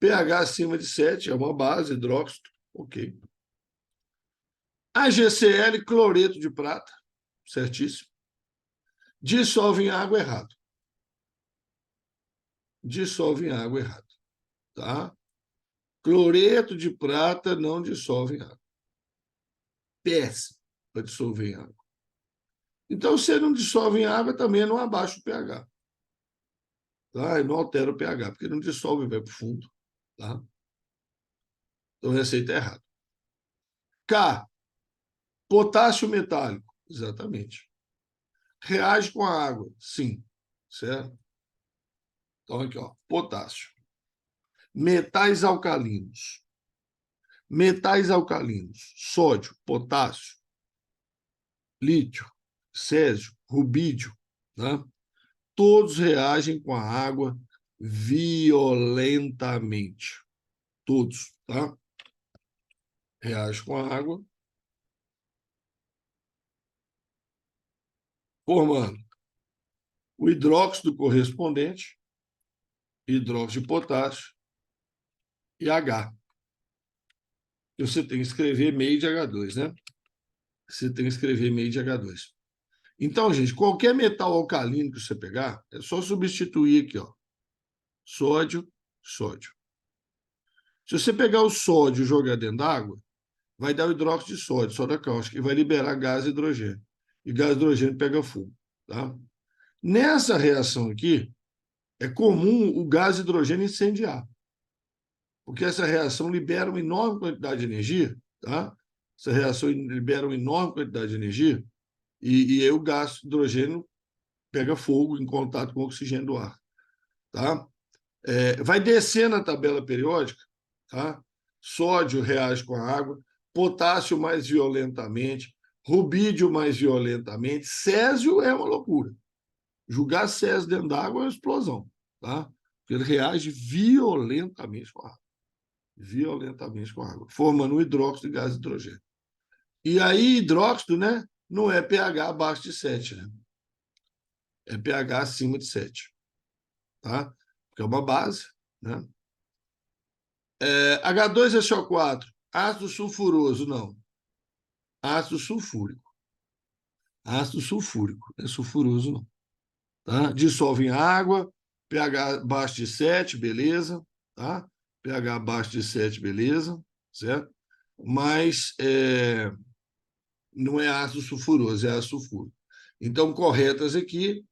pH acima de 7, é uma base, hidróxido, ok. AgCl, cloreto de prata, certíssimo. Dissolve em água, errado. Dissolve em água, errado. Tá? Cloreto de prata não dissolve em água. Péssimo para dissolver em água. Então, se não dissolve em água, também não abaixa o pH. Tá? E não altera o pH, porque não dissolve e vai para o fundo. Tá? Então, receita é errada. K, potássio metálico. Exatamente. Reage com a água. Sim. Certo? Então, aqui, ó, potássio. Metais alcalinos. Metais alcalinos. Sódio, potássio, lítio, césio, rubídio. Né? Todos reagem com a água violentamente. Todos. Tá? Reagem com a água, formando o hidróxido correspondente, hidróxido de potássio e H. E você tem que escrever meio de H2, né? Você tem que escrever meio de H2. Então, gente, qualquer metal alcalino que você pegar, é só substituir aqui, ó. Sódio, sódio. Se você pegar o sódio e jogar dentro d'água, vai dar o hidróxido de sódio, soda cáustica, e vai liberar gás e hidrogênio. E gás e hidrogênio pega fogo. Tá? Nessa reação aqui, é comum o gás e hidrogênio incendiar, porque essa reação libera uma enorme quantidade de energia, tá? Essa reação libera uma enorme quantidade de energia, e aí o gás hidrogênio pega fogo em contato com o oxigênio do ar. Tá? Vai descer na tabela periódica, tá? Sódio reage com a água, potássio mais violentamente, rubídio mais violentamente, césio é uma loucura. Jogar césio dentro d'água é uma explosão, tá? Porque ele reage violentamente com a água. Violentamente com a água, formando um hidróxido de gás de hidrogênio. E aí, hidróxido, né? Não é pH abaixo de 7, né? É pH acima de 7, tá? Porque é uma base, né? H2SO4, ácido sulfuroso, não. Ácido sulfúrico. Ácido sulfúrico, não é sulfuroso, não. Tá? Dissolve em água, pH abaixo de 7, beleza. Tá? pH abaixo de 7, beleza. Certo? Mas não é ácido sulfuroso, é ácido sulfúrico. Então, corretas aqui,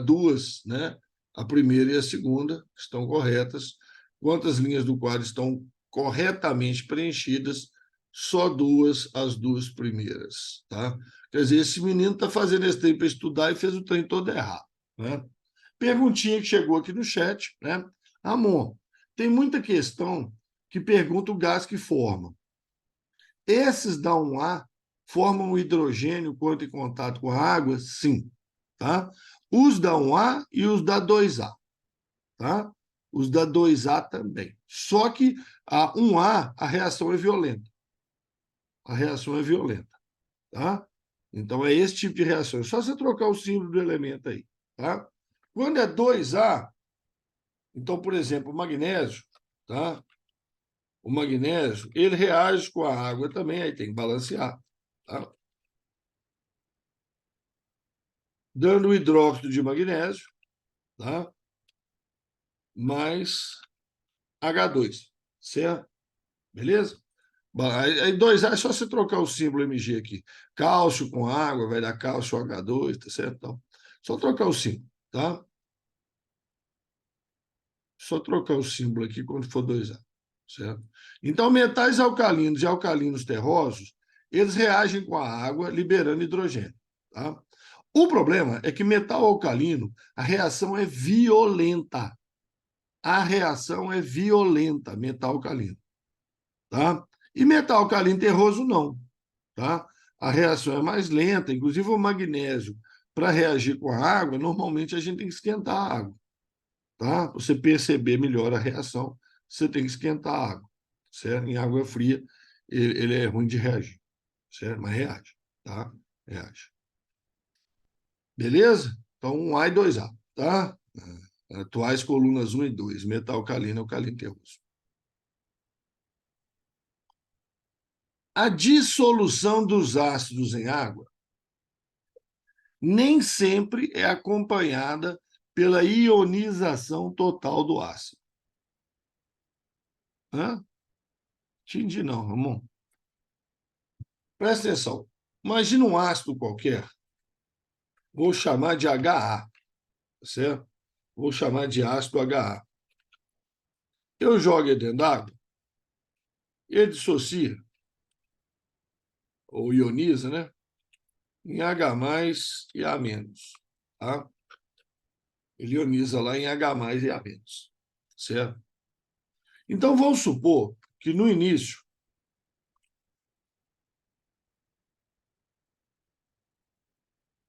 duas, né? A primeira e a segunda estão corretas. Quantas linhas do quadro estão corretamente preenchidas? Só duas, as duas primeiras. Tá? Quer dizer, esse menino está fazendo esse trem para estudar e fez o trem todo errado. Né? Perguntinha que chegou aqui no chat. Né? Amor, tem muita questão que pergunta o gás que forma. Esses da 1A formam o hidrogênio quando em contato com a água? Sim. Tá? Os da 1A e os da 2A. Tá? Os da 2A também. Só que a 1A, a reação é violenta. A reação é violenta. Tá? Então, é esse tipo de reação. É só você trocar o símbolo do elemento aí. Tá? Quando é 2A, então, por exemplo, o magnésio, tá? O magnésio, ele reage com a água também, aí tem que balancear. Tá? Dando o hidróxido de magnésio, tá? Mais H2, certo? Beleza? Aí 2A é só você trocar o símbolo Mg aqui. Cálcio com água vai dar cálcio H2, tá certo? Então, só trocar o símbolo, tá? Só trocar o símbolo aqui quando for 2A, certo? Então, metais alcalinos e alcalinos terrosos, eles reagem com a água, liberando hidrogênio, tá? O problema é que metal alcalino, a reação é violenta. A reação é violenta, metal alcalino, tá? E metal alcalino terroso não, tá? A reação é mais lenta, inclusive o magnésio, para reagir com a água, normalmente a gente tem que esquentar a água, tá? Pra você perceber melhor a reação, você tem que esquentar a água, certo? Em água fria, ele é ruim de reagir, certo? Mas reage, tá? Reage. Beleza? Então, 1A e 2A, tá? Atuais colunas 1 e 2, metal alcalino e alcalino terroso. A dissolução dos ácidos em água nem sempre é acompanhada pela ionização total do ácido. Hã? Entendi não, Ramon. Presta atenção. Imagina um ácido qualquer, vou chamar de HA, certo? Vou chamar de ácido HA. Eu jogo ele dentro d'água, ele dissocia, ou ioniza, né? Em H+, e A-. Tá? Ele ioniza lá em H+, e A-, certo? Então, vamos supor que no início,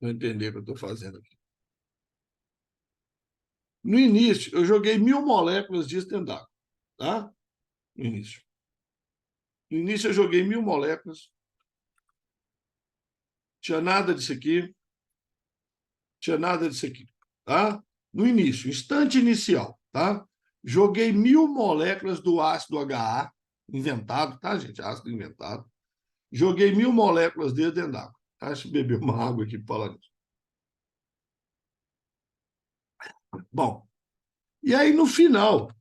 vou entender o que eu estou fazendo aqui. No início, eu joguei 1.000 moléculas disso dentro d'água, tá? No início. No início, eu joguei 1.000 moléculas, tinha nada disso aqui, tinha nada disso aqui, tá? No início, instante inicial, tá? Joguei 1.000 moléculas do ácido HA, inventado, tá, gente? Ácido inventado. Joguei 1.000 moléculas dele dentro d'água. Deixa eu beber uma água aqui para falar nisso. Bom, e aí no final,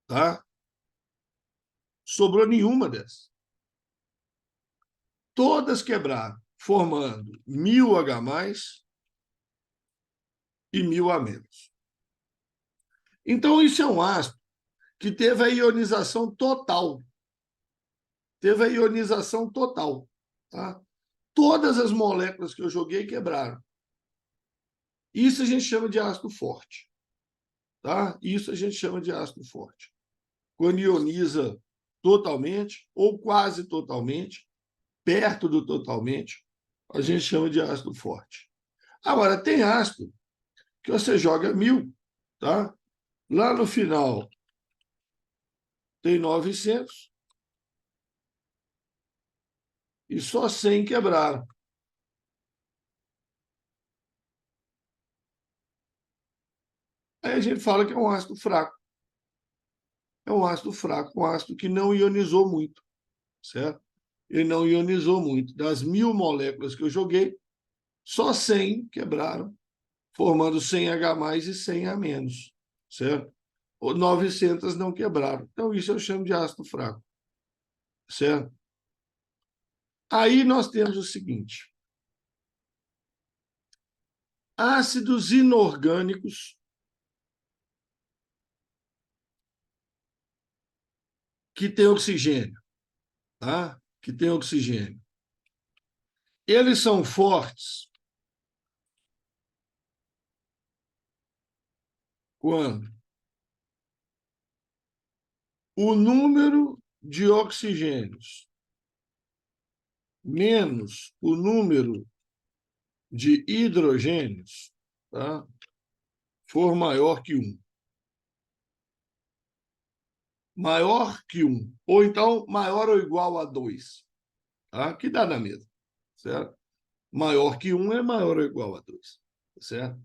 tá? Sobrou nenhuma dessas. Todas quebraram, formando 1.000 H+, e 1.000 a menos. Então, isso é um ácido que teve a ionização total. Teve a ionização total. Tá? Todas as moléculas que eu joguei quebraram. Isso a gente chama de ácido forte. Tá? Isso a gente chama de ácido forte. Quando ioniza totalmente ou quase totalmente, perto do totalmente, a gente chama de ácido forte. Agora, tem ácido que você joga 1.000, tá? Lá no final tem 900 e só 100 quebraram. Aí a gente fala que é um ácido fraco. É um ácido fraco, um ácido que não ionizou muito, certo? Ele não ionizou muito. Das 1.000 moléculas que eu joguei, só 100 quebraram, formando 100H+ e 100A-, certo? 900 não quebraram. Então, isso eu chamo de ácido fraco, certo? Aí nós temos o seguinte: ácidos inorgânicos que têm oxigênio, tá? Que têm oxigênio. Eles são fortes quando o número de oxigênios menos o número de hidrogênios, tá, for maior que 1. Maior que 1. Ou então maior ou igual a 2. Tá? Que dá na mesma. Certo? maior que 1 é maior ou igual a 2. Certo?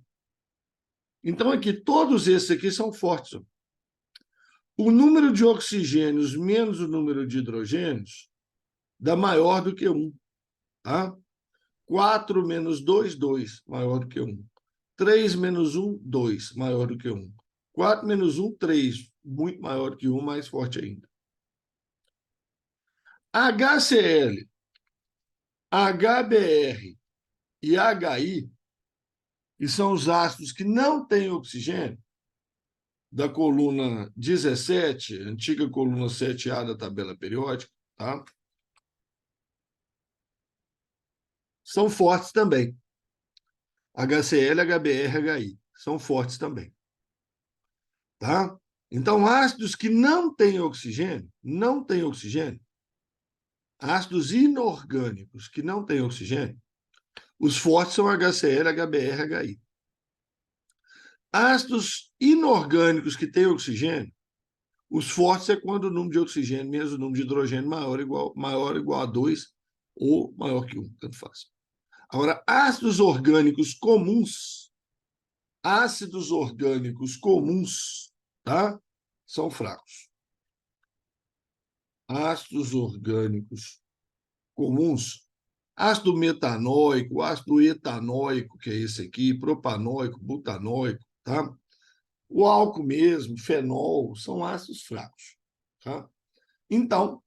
Então, aqui, todos esses aqui são fortes. O número de oxigênios menos o número de hidrogênios dá maior do que 1. Tá? 4 menos 2, 2, maior do que 1. 3 menos 1, 2, maior do que 1. 4 menos 1, 3, muito maior que 1, mais forte ainda. HCl, HBr e HI, que são os ácidos que não têm oxigênio, da coluna 17, antiga coluna 7A da tabela periódica, tá? São fortes também. HCl, HBr, HI. São fortes também. Tá? Então, ácidos que não têm oxigênio, ácidos inorgânicos que não têm oxigênio, os fortes são HCl, HBr, HI. Ácidos inorgânicos que têm oxigênio, os fortes é quando o número de oxigênio menos o número de hidrogênio maior ou igual a 2 ou maior que 1, tanto faz. Agora, ácidos orgânicos comuns, tá? São fracos. Ácidos orgânicos comuns, ácido metanóico, ácido etanóico, que é esse aqui, propanóico, butanóico, tá? O álcool mesmo, fenol, são ácidos fracos, tá? Então,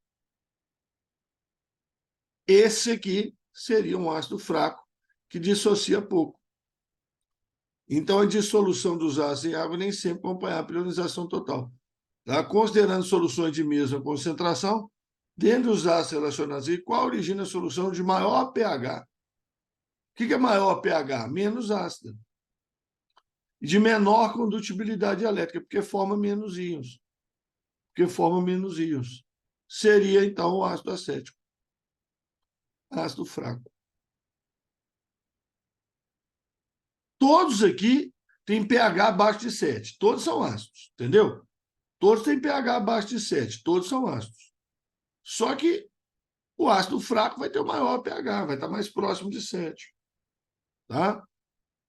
esse aqui seria um ácido fraco que dissocia pouco. Então, a dissolução dos ácidos em água nem sempre acompanha a prionização total. Tá? Considerando soluções de mesma concentração, dentro dos ácidos relacionados, qual origina a solução de maior pH? O que é maior pH? Menos ácida. E de menor condutibilidade elétrica, porque forma menos íons. Seria, então, o ácido acético. Ácido fraco. Todos aqui têm pH abaixo de 7. Todos são ácidos, entendeu? Todos têm pH abaixo de 7. Todos são ácidos. Só que o ácido fraco vai ter o maior pH, vai estar mais próximo de 7. Tá?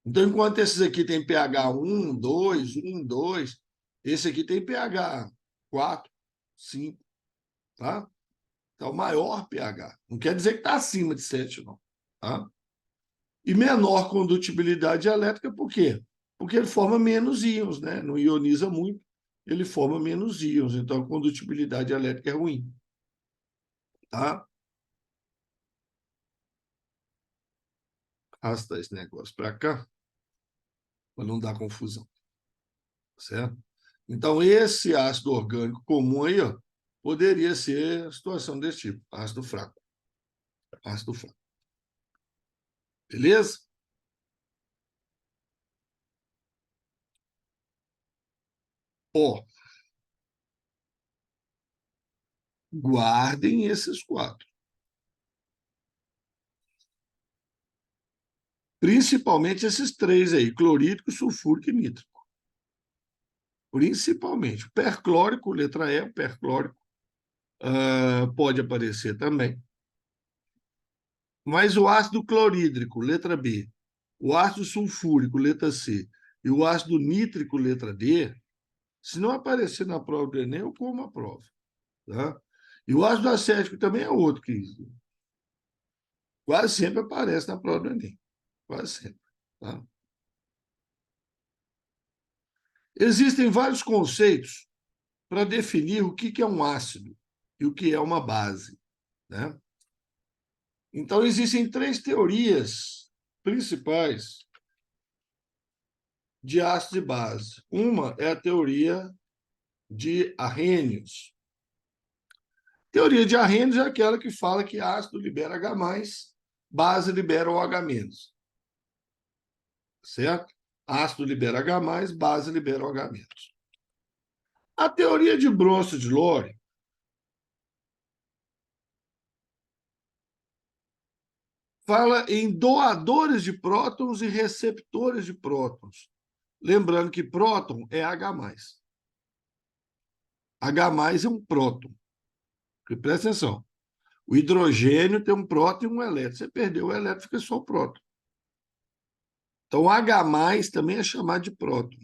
Então, enquanto esses aqui têm pH 1, 2, 1, 2, esse aqui tem pH 4, 5. Tá? Então, maior pH. Não quer dizer que está acima de 7, não. Tá? E menor condutibilidade elétrica, por quê? Porque ele forma menos íons, né? Não ioniza muito, ele forma menos íons. Então, a condutibilidade elétrica é ruim. Tá? Arrasta esse negócio para cá, para não dar confusão. Certo? Então, esse ácido orgânico comum aí, ó, poderia ser a situação desse tipo, ácido fraco. Ácido fraco. Beleza? Ó, guardem esses 4. Principalmente esses 3 aí, clorídrico, sulfúrico e nítrico. Principalmente. O perclórico, letra E, o perclórico, pode aparecer também. Mas o ácido clorídrico, letra B, o ácido sulfúrico, letra C, e o ácido nítrico, letra D, se não aparecer na prova do Enem, eu como a prova. Tá? E o ácido acético também é outro que quase sempre aparece na prova do Enem. Quase sempre. Tá? Existem vários conceitos para definir o que é um ácido e o que é uma base. Né? Então, existem 3 teorias principais de ácido e base. Uma é a teoria de Arrhenius. Teoria de Arrhenius é aquela que fala que ácido libera H+, base libera OH-. Certo? Ácido libera H+, base libera OH-. A teoria de Bronsted-Lowry fala em doadores de prótons e receptores de prótons. Lembrando que próton é H+. H+ é um próton. Presta atenção. O hidrogênio tem um próton e um elétron. Você perdeu o elétron, fica só o próton. Então, H+ também é chamado de próton.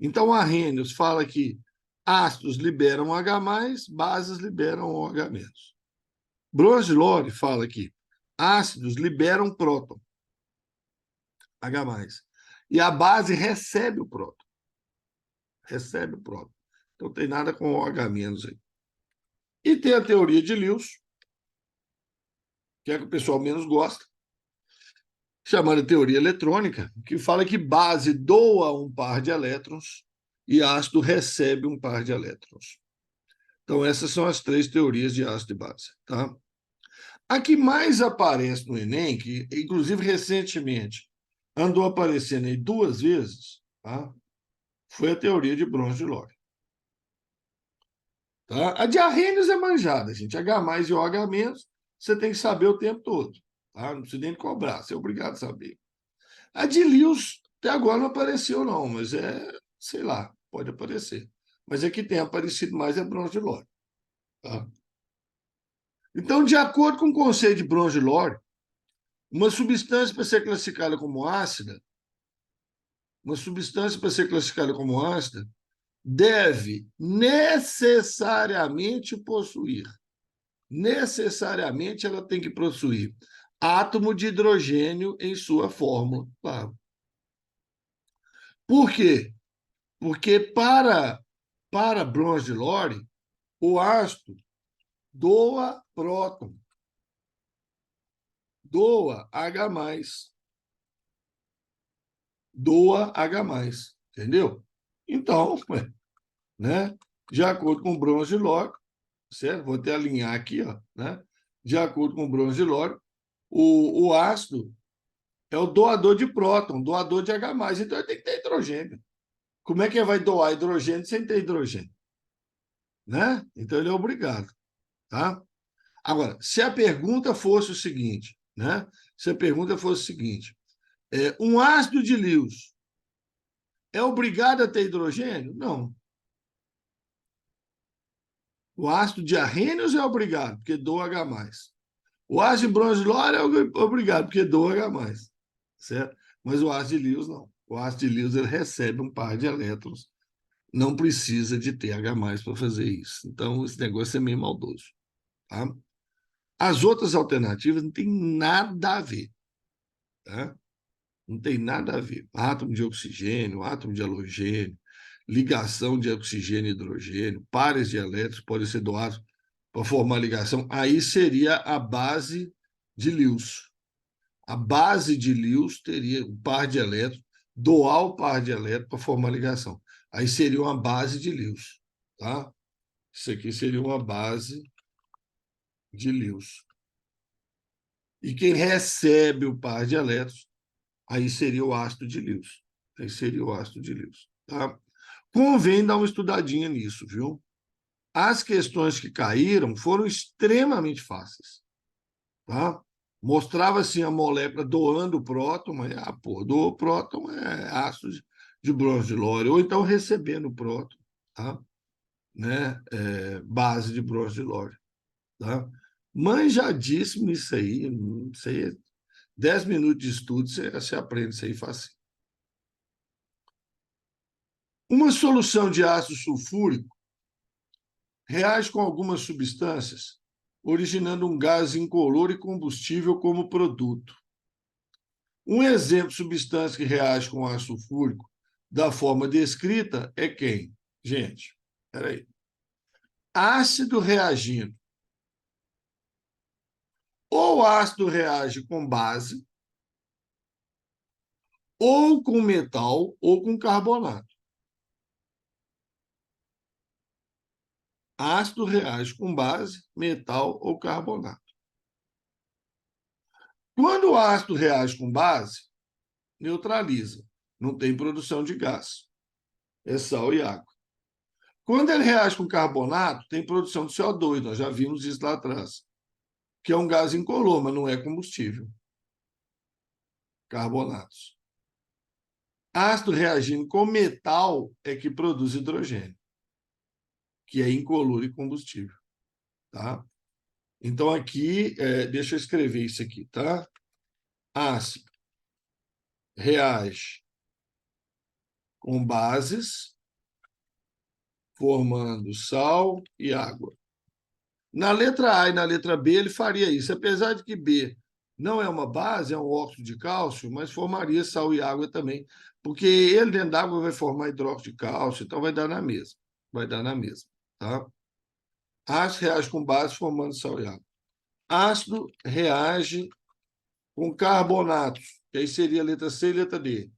Então, Arrhenius fala que ácidos liberam H+, bases liberam OH-. Broglie fala que ácidos liberam próton, H+. E a base recebe o próton. Recebe o próton. Então, não tem nada com OH- aí. E tem a teoria de Lewis, que é a que o pessoal menos gosta, chamada teoria eletrônica, que fala que base doa um par de elétrons e ácido recebe um par de elétrons. Então, essas são as 3 teorias de ácido e base. Tá? A que mais aparece no Enem, que inclusive recentemente andou aparecendo aí 2 vezes, tá? Foi a teoria de Broglie. Tá? A de Arrhenius é manjada, gente. H+ e OH-, você tem que saber o tempo todo. Tá? Não precisa nem cobrar, você é obrigado a saber. A de Lewis, até agora não apareceu, não, mas sei lá, pode aparecer. Mas é que tem aparecido mais é Broglie. Tá? Então, de acordo com o conceito de Broglie, uma substância para ser classificada como ácida, deve necessariamente ela tem que possuir átomo de hidrogênio em sua fórmula. Claro. Por quê? Porque para Broglie, o ácido doa próton, doa H+, entendeu? Então, né, de acordo com Broglie, certo? Vou até alinhar aqui, ó, né? De acordo com Broglie, o ácido é o doador de próton, doador de H+, então ele tem que ter hidrogênio. Como é que ele vai doar hidrogênio sem ter hidrogênio? Né? Então ele é obrigado, tá? Agora, se a pergunta fosse o seguinte, né? Se a pergunta fosse o seguinte, um ácido de Lewis é obrigado a ter hidrogênio? Não. O ácido de Arrhenius é obrigado, porque doa H+. O ácido de Broglie é obrigado, porque doa H+. Certo? Mas o ácido de Lewis não. O ácido de Lewis ele recebe um par de elétrons, não precisa de ter H+ para fazer isso. Então, esse negócio é meio maldoso. Tá? As outras alternativas não tem nada a ver. Tá? Não tem nada a ver. Átomo de oxigênio, átomo de halogênio, ligação de oxigênio e hidrogênio, pares de elétrons podem ser doados para formar ligação. Aí seria a base de Lewis. A base de Lewis teria um par de elétrons, doar o par de elétrons para formar ligação. Aí seria uma base de Lewis. Tá? Isso aqui seria uma base de Lewis. E quem recebe o par de elétrons, aí seria o ácido de Lewis. Aí seria o ácido de Lewis. Tá? Convém dar uma estudadinha nisso, viu? As questões que caíram foram extremamente fáceis. Tá? Mostrava assim a molécula doando o próton, mas doou o próton é ácido de Broglie, ou então recebendo o próton, tá? Né? Base de Broglie. Tá? Manjadíssimo isso aí é 10 minutos de estudo, você aprende isso aí fácil. Uma solução de ácido sulfúrico reage com algumas substâncias, originando um gás incolor e combustível como produto. Um exemplo de substância que reage com ácido sulfúrico da forma descrita é quem? Gente, peraí. Ácido reagindo. Ou ácido reage com base, ou com metal, ou com carbonato. Ácido reage com base, metal ou carbonato. Quando o ácido reage com base, neutraliza. Não tem produção de gás. É sal e água. Quando ele reage com carbonato, tem produção de CO2. Nós já vimos isso lá atrás. Que é um gás incolor, mas não é combustível. Carbonatos. Ácido reagindo com metal é que produz hidrogênio, que é incolor e combustível. Tá? Então, aqui, deixa eu escrever isso aqui, tá? Ácido reage com bases, formando sal e água. Na letra A e na letra B, ele faria isso, apesar de que B não é uma base, é um óxido de cálcio, mas formaria sal e água também, porque ele dentro d'água vai formar hidróxido de cálcio, então vai dar na mesma. Vai dar na mesma, tá? Ácido reage com base formando sal e água. Ácido reage com carbonatos, que aí seria a letra C e a letra D,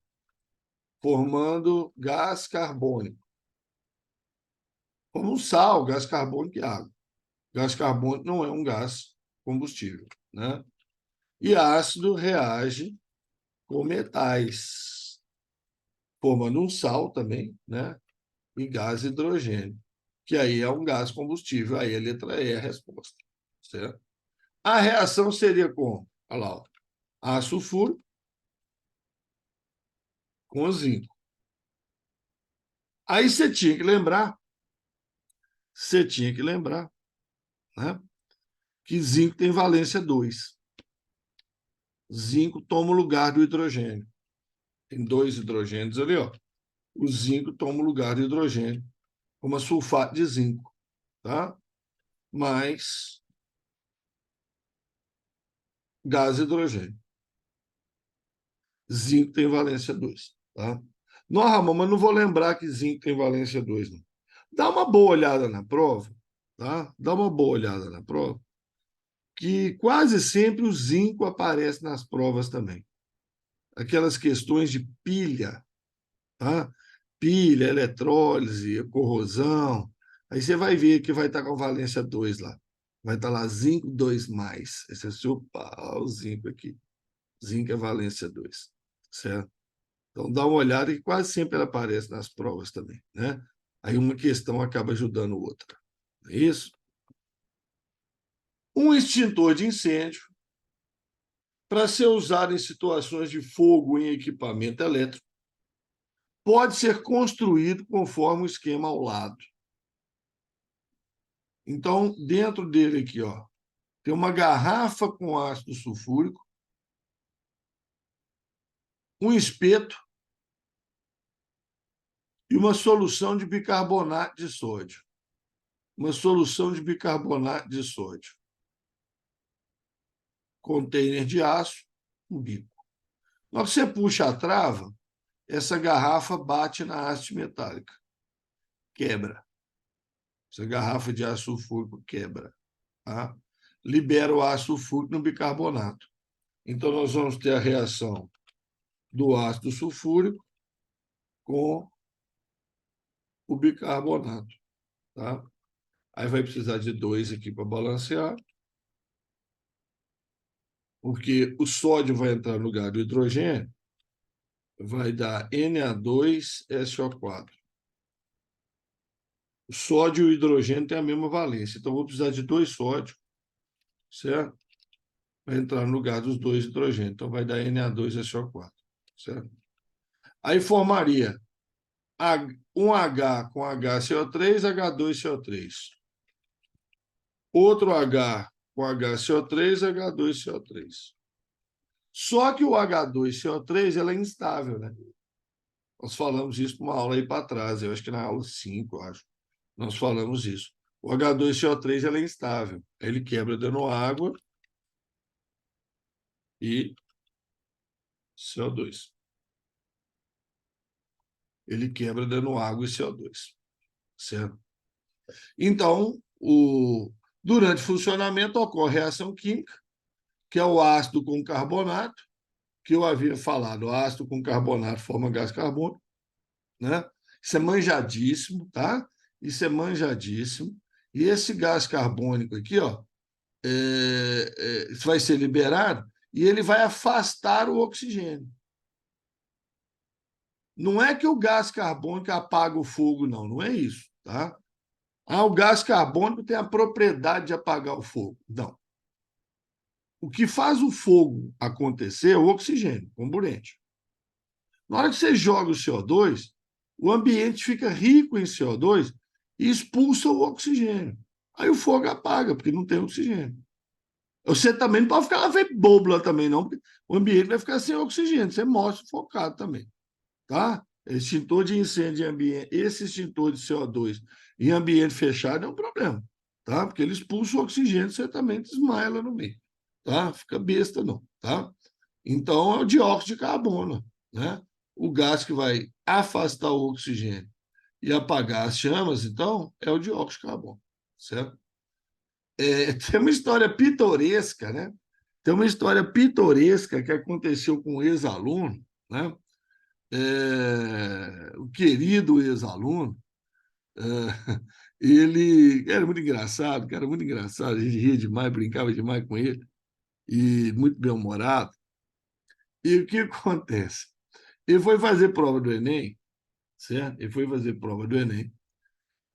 formando gás carbônico. Como sal, gás carbônico e água. Gás carbônico não é um gás combustível, né? E ácido reage com metais, formando um sal também, né? E gás hidrogênio, que aí é um gás combustível. Aí a letra E é a resposta, certo? A reação seria com, olha lá, ó, ácido sulfúrico com zinco. Aí você tinha que lembrar, né? Que zinco tem valência 2. Zinco toma o lugar do hidrogênio. Tem 2 hidrogênios ali, ó. O zinco toma o lugar do hidrogênio, como sulfato de zinco, tá? Mais gás hidrogênio. Zinco tem valência 2, tá? Não, Ramon, mas não vou lembrar que zinco tem valência 2, não. Dá uma boa olhada na prova, tá? Dá uma boa olhada na prova, que quase sempre o zinco aparece nas provas também. Aquelas questões de pilha, tá? Pilha, eletrólise, corrosão. Aí você vai ver que vai estar com valência 2 lá. Vai estar lá zinco 2 mais. Esse é o seu pau, zinco aqui. Zinco é valência 2, certo? Então dá uma olhada que quase sempre ela aparece nas provas também, né? Aí uma questão acaba ajudando outra. Não é isso? Um extintor de incêndio, para ser usado em situações de fogo em equipamento elétrico, pode ser construído conforme o esquema ao lado. Então, dentro dele aqui, ó, tem uma garrafa com ácido sulfúrico, um espeto e uma solução de bicarbonato de sódio. Uma solução de bicarbonato de sódio. Container de aço, um bico. Na hora que você puxa a trava, essa garrafa bate na haste metálica. Quebra. Essa garrafa de ácido sulfúrico quebra. Tá? Libera o ácido sulfúrico no bicarbonato. Então, nós vamos ter a reação do ácido sulfúrico com o bicarbonato. Tá? Aí vai precisar de 2 aqui para balancear, porque o sódio vai entrar no lugar do hidrogênio, vai dar Na2SO4. O sódio e o hidrogênio têm a mesma valência, então vou precisar de 2 sódios, certo? Vai entrar no lugar dos 2 hidrogênios, então vai dar Na2SO4, certo? Aí formaria um H com HCO3, H2CO3. Outro H com HCO3, H2CO3. Só que o H2CO3 ela é instável, né? Nós falamos isso numa aula aí para trás, eu acho que na aula 5, acho. Nós falamos isso. O H2CO3 ela é instável. Ele quebra dando água e CO2. Ele quebra dando água e CO2. Certo? Então, durante o funcionamento ocorre reação química, que é o ácido com carbonato, que eu havia falado. O ácido com carbonato forma gás carbônico, né? Isso é manjadíssimo, tá? Isso é manjadíssimo. E esse gás carbônico aqui, ó, vai ser liberado e ele vai afastar o oxigênio. Não é que o gás carbônico apaga o fogo, não. Não é isso, tá? O gás carbônico tem a propriedade de apagar o fogo. Não. O que faz o fogo acontecer é o oxigênio, comburente. Na hora que você joga o CO2, o ambiente fica rico em CO2 e expulsa o oxigênio. Aí o fogo apaga, porque não tem oxigênio. Você também não pode ficar lá feito bobo lá também, não, porque o ambiente vai ficar sem oxigênio, você morre sufocado também, tá? Extintor de incêndio em ambiente, esse extintor de CO2 em ambiente fechado é um problema, tá? Porque ele expulsa o oxigênio, você também desmaia lá no meio, tá? Fica besta, não, tá? Então, é o dióxido de carbono, né? O gás que vai afastar o oxigênio e apagar as chamas, então, é o dióxido de carbono, certo? Tem uma história pitoresca, né? Tem uma história pitoresca que aconteceu com um ex-aluno, né? O querido ex-aluno, é, ele era muito engraçado, cara, muito engraçado, a gente ria demais, brincava demais com ele, e muito bem-humorado. E o que acontece? Ele foi fazer prova do Enem, certo? Ele foi fazer prova do Enem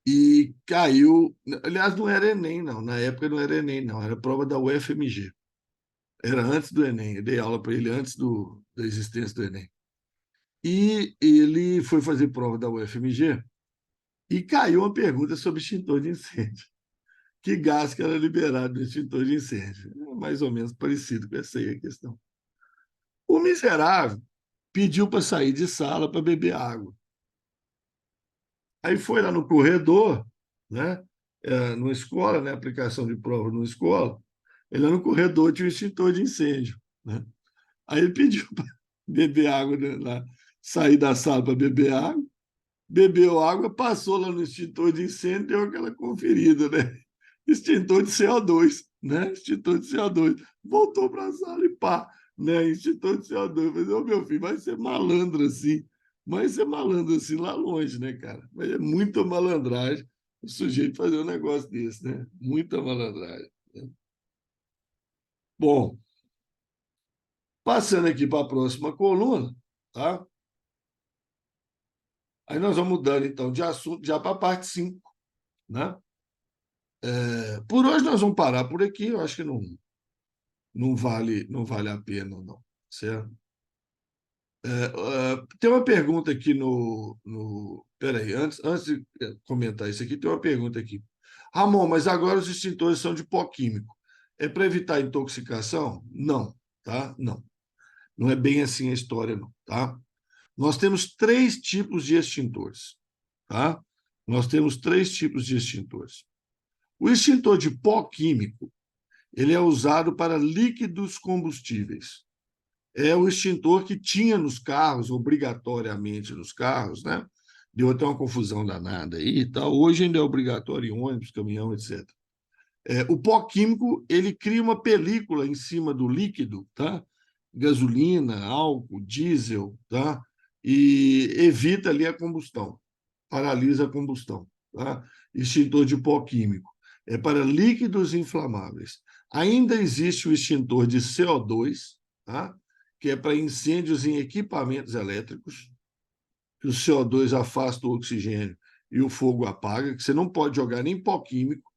e caiu. Aliás, não era Enem, não. Na época não era Enem, não. Era prova da UFMG. Era antes do Enem. Eu dei aula para ele antes da existência do Enem. E ele foi fazer prova da UFMG e caiu uma pergunta sobre extintor de incêndio. Que gás que era liberado no extintor de incêndio? É mais ou menos parecido com essa aí a questão. O miserável pediu para sair de sala para beber água. Aí foi lá no corredor, né? Numa escola, né? Aplicação de prova numa escola. Ele lá no corredor tinha um extintor de incêndio, né? Aí ele pediu para beber água, né, lá, sair da sala para beber água, bebeu água, passou lá no extintor de incêndio, deu aquela conferida, né? Extintor de CO2, né? Extintor de CO2. Voltou para a sala e pá, né? Extintor de CO2. Eu falei, ô meu filho, vai ser malandro assim. Vai ser malandro assim lá longe, né, cara? Mas é muita malandragem o sujeito fazer um negócio desse, né? Muita malandragem, né? Bom, passando aqui para a próxima coluna, tá? Aí nós vamos mudando, então, de assunto já para a parte 5, né? Por hoje nós vamos parar por aqui, eu acho que não vale a pena, não, certo? Tem uma pergunta aqui Peraí, antes de comentar isso aqui, tem uma pergunta aqui. Ramon, mas agora os extintores são de pó químico. É para evitar intoxicação? Não, tá? Não. Não é bem assim a história, não, tá? Nós temos três tipos de extintores, tá? Nós temos três tipos de extintores. O extintor de pó químico, ele é usado para líquidos combustíveis. É o extintor que tinha nos carros, obrigatoriamente nos carros, né? Deu até uma confusão danada aí e tal. Hoje ainda é obrigatório em ônibus, caminhão, etc. O pó químico, ele cria uma película em cima do líquido, tá? Gasolina, álcool, diesel, tá? E evita ali a combustão, paralisa a combustão, tá? Extintor de pó químico. É para líquidos inflamáveis. Ainda existe o extintor de CO2, tá? Que é para incêndios em equipamentos elétricos, que o CO2 afasta o oxigênio e o fogo apaga, que você não pode jogar nem pó químico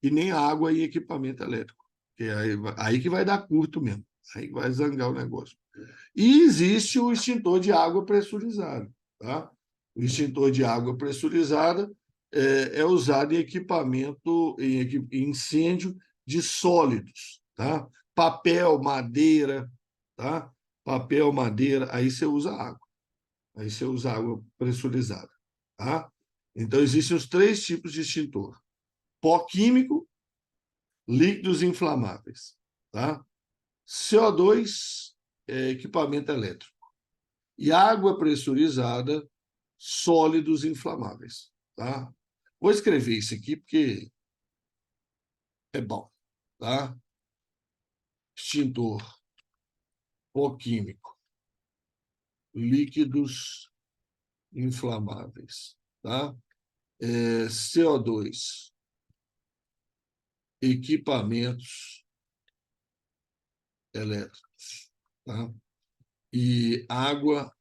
e nem água em equipamento elétrico. Que é aí que vai dar curto mesmo, aí que vai zangar o negócio. E existe o extintor de água pressurizado. Tá? O extintor de água pressurizada é usado em equipamento, em incêndio de sólidos. Tá? Papel, madeira, tá? Papel, madeira, aí você usa água. Aí você usa água pressurizada. Tá? Então, existem os três tipos de extintor: pó químico, líquidos inflamáveis. Tá? CO2 equipamento elétrico. E água pressurizada, sólidos inflamáveis. Tá? Vou escrever isso aqui porque é bom. Tá? Extintor, pó químico, líquidos inflamáveis. Tá? CO2, equipamentos elétricos. Tá? E água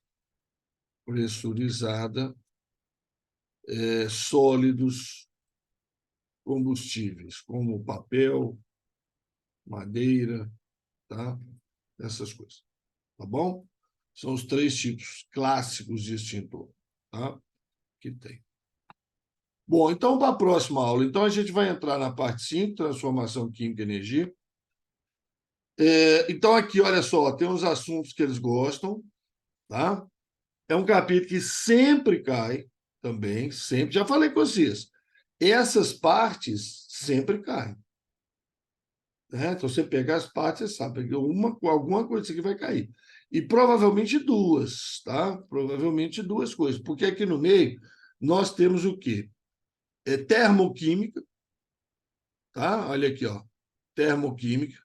pressurizada, sólidos combustíveis, como papel, madeira, tá? Essas coisas, tá bom? São os três tipos clássicos de extintor, tá? Que tem. Bom, então para a próxima aula, então a gente vai entrar na parte 5, transformação química e energia. Então, aqui, olha só, tem uns assuntos que eles gostam, tá? É um capítulo que sempre cai, também, sempre. Já falei com vocês. Essas partes sempre caem. Né? Então, você pegar as partes, você sabe que alguma coisa isso aqui vai cair. E provavelmente duas, tá? Provavelmente duas coisas. Porque aqui no meio nós temos o quê? Termoquímica, tá? Olha aqui, ó. Termoquímica,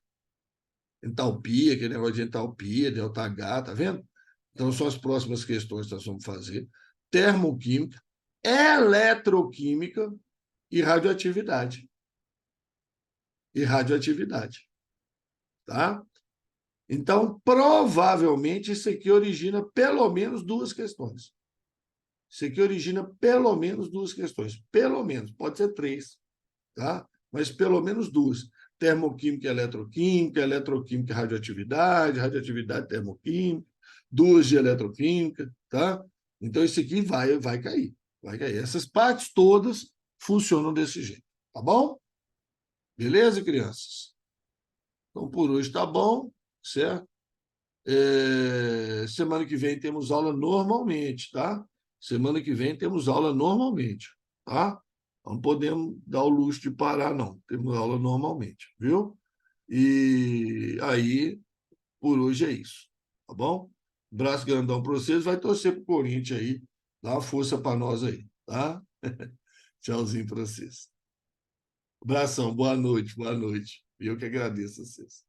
entalpia, aquele negócio de entalpia, delta H, tá vendo? Então, são as próximas questões que nós vamos fazer. Termoquímica, eletroquímica e radioatividade. E radioatividade, tá? Então, provavelmente, isso aqui origina pelo menos duas questões. Isso aqui origina pelo menos duas questões. Pelo menos, pode ser três, tá? Mas pelo menos duas. Termoquímica e eletroquímica, eletroquímica e radioatividade, radioatividade e termoquímica, duas de eletroquímica, tá? Então, isso aqui vai cair. Vai cair. Essas partes todas funcionam desse jeito, tá bom? Beleza, crianças? Então, por hoje tá bom, certo? Semana que vem temos aula normalmente, tá? Semana que vem temos aula normalmente, tá? Não podemos dar o luxo de parar, não. Temos aula normalmente, viu? E aí, por hoje é isso, tá bom? Braço grandão para vocês, vai torcer pro Corinthians aí, dá uma força para nós aí, tá? Tchauzinho para vocês. Abração, boa noite, boa noite. Eu que agradeço a vocês.